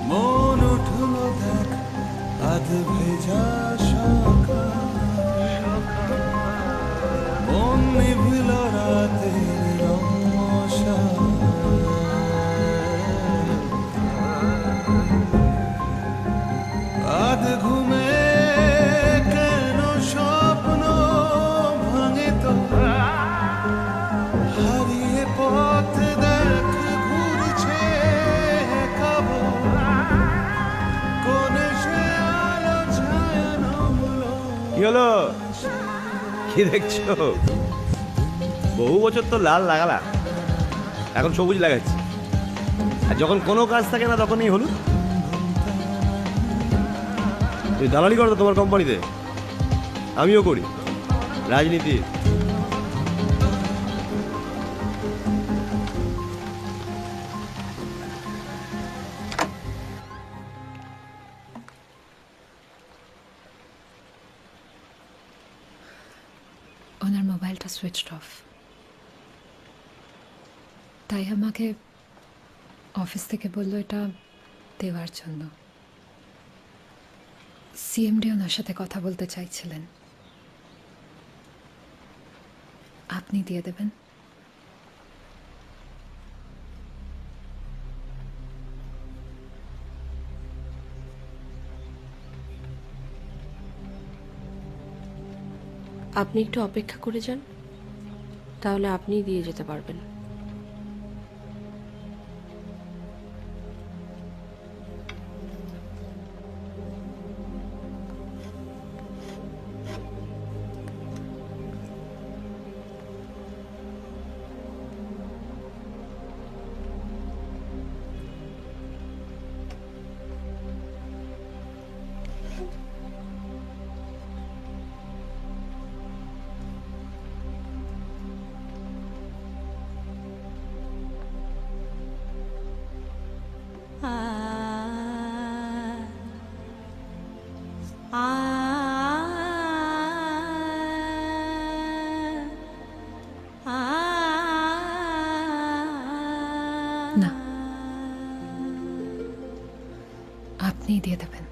মন উঠল দেখ আধ ভেজা সকাল, মন নিভিল রাতের রমশাল। আধ ঘুমে কেন স্বপ্ন ভাঙে তো, হারিয়ে পথ দেখ ঘুরছে কাবো, কোনে সে আলো ছায়ানো হলো। কি হলো? কি দেখছো? বহু বছর তো লাল লাগালা, এখন সবুজ লাগাচ্ছি। আর যখন কোনো কাজ থাকে না তখনই হলুদ। তুমি দালালি করো তো তোমার কোম্পানিতে? আমিও করি, রাজনীতি। ওনার মোবাইলটা সুইচড অফ, তাই আমাকে অফিস থেকে বললো এটা দেওয়ার জন্য। সিএমডি ওনার সাথে কথা বলতে চাইছিলেন, আপনি দিয়ে দেবেন? আপনি একটু অপেক্ষা করে যান, তাহলে আপনিই দিয়ে যেতে পারবেন। না, আপনি দিয়ে দেবেন।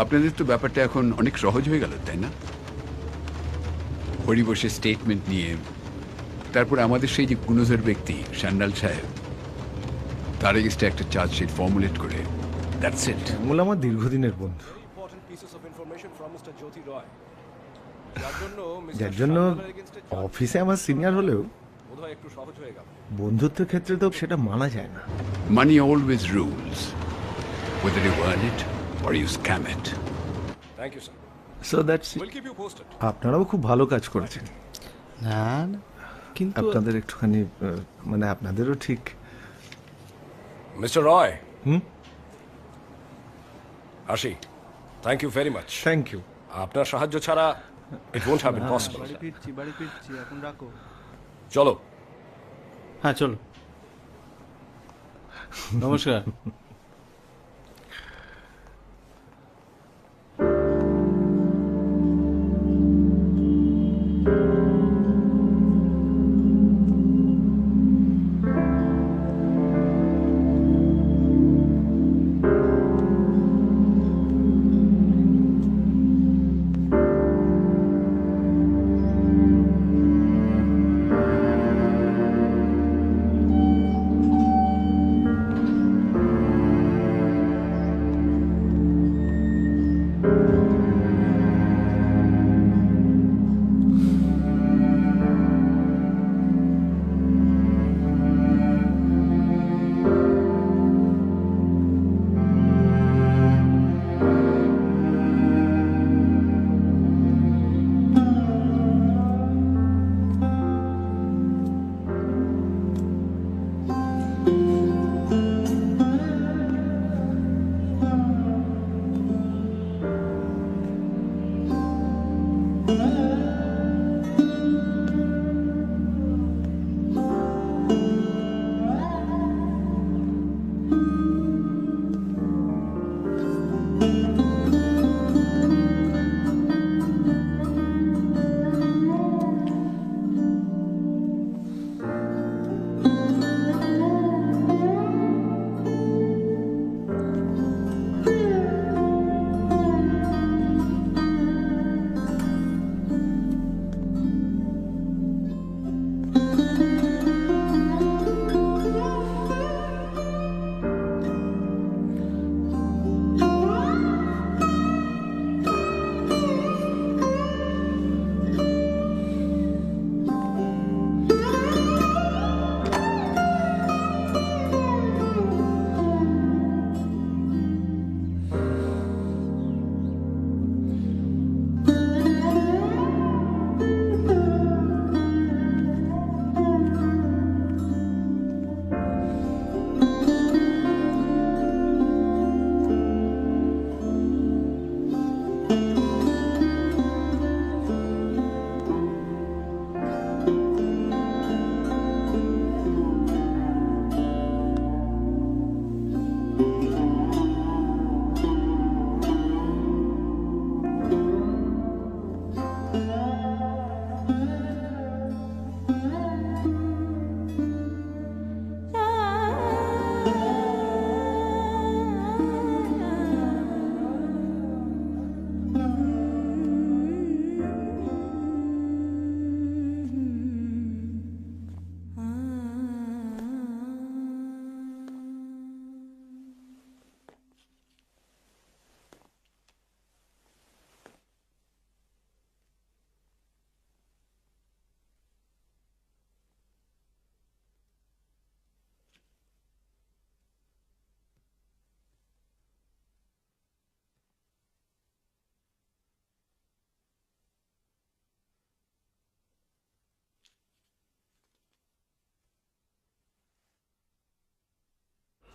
আপনাদের তো ব্যাপারটা এখন অনেক সহজ হয়ে গেল, তাই না? হরি বসে স্টেটমেন্ট নিয়ে তারপর আমাদের সেই যে গুণধর ব্যক্তি সান্যাল সাহেব, তার এগেস্টে একটা চার্জশিট ফর্মুলেট করে, দ্যাটস ইট। শ্যামল আমার দীর্ঘদিনের বন্ধু, যার জন্য অফিসে আমার সিনিয়র হলেও বন্ধুত্বের ক্ষেত্রে তো সেটা মানা যায় না। Money always rules, whether you earn it or you scam it. Thank you sir. So that's আপনারাও খুব ভালো কাজ করেছেন। না না, কিন্তু আপনাদের একটুখানি মানে আপনাদেরও ঠিক। মিস্টার রয়, আসি। Thank you very much. Thank you. আপনার সাহায্য ছাড়া it won't have been possible. বাড়ি ফিরছি, এখন রাখো। চলো। হ্যাঁ চলো, নমস্কার।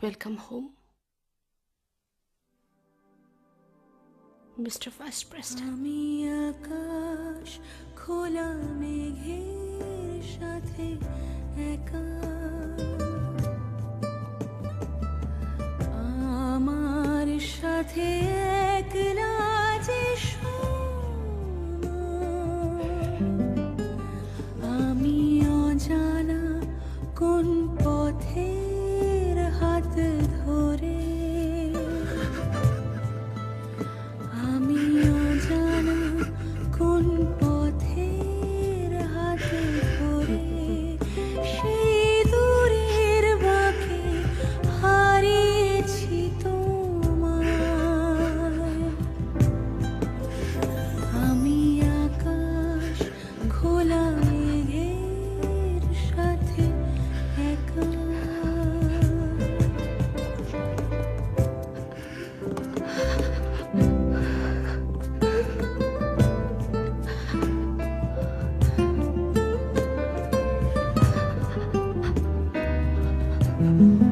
Welcome home, Mr. Vice President. আমি আকাশ খোলা মেঘের সাথে একা, আমার সাথে একলা যে শোনো, আমি অজানা কোন পথের হাত ধরে you.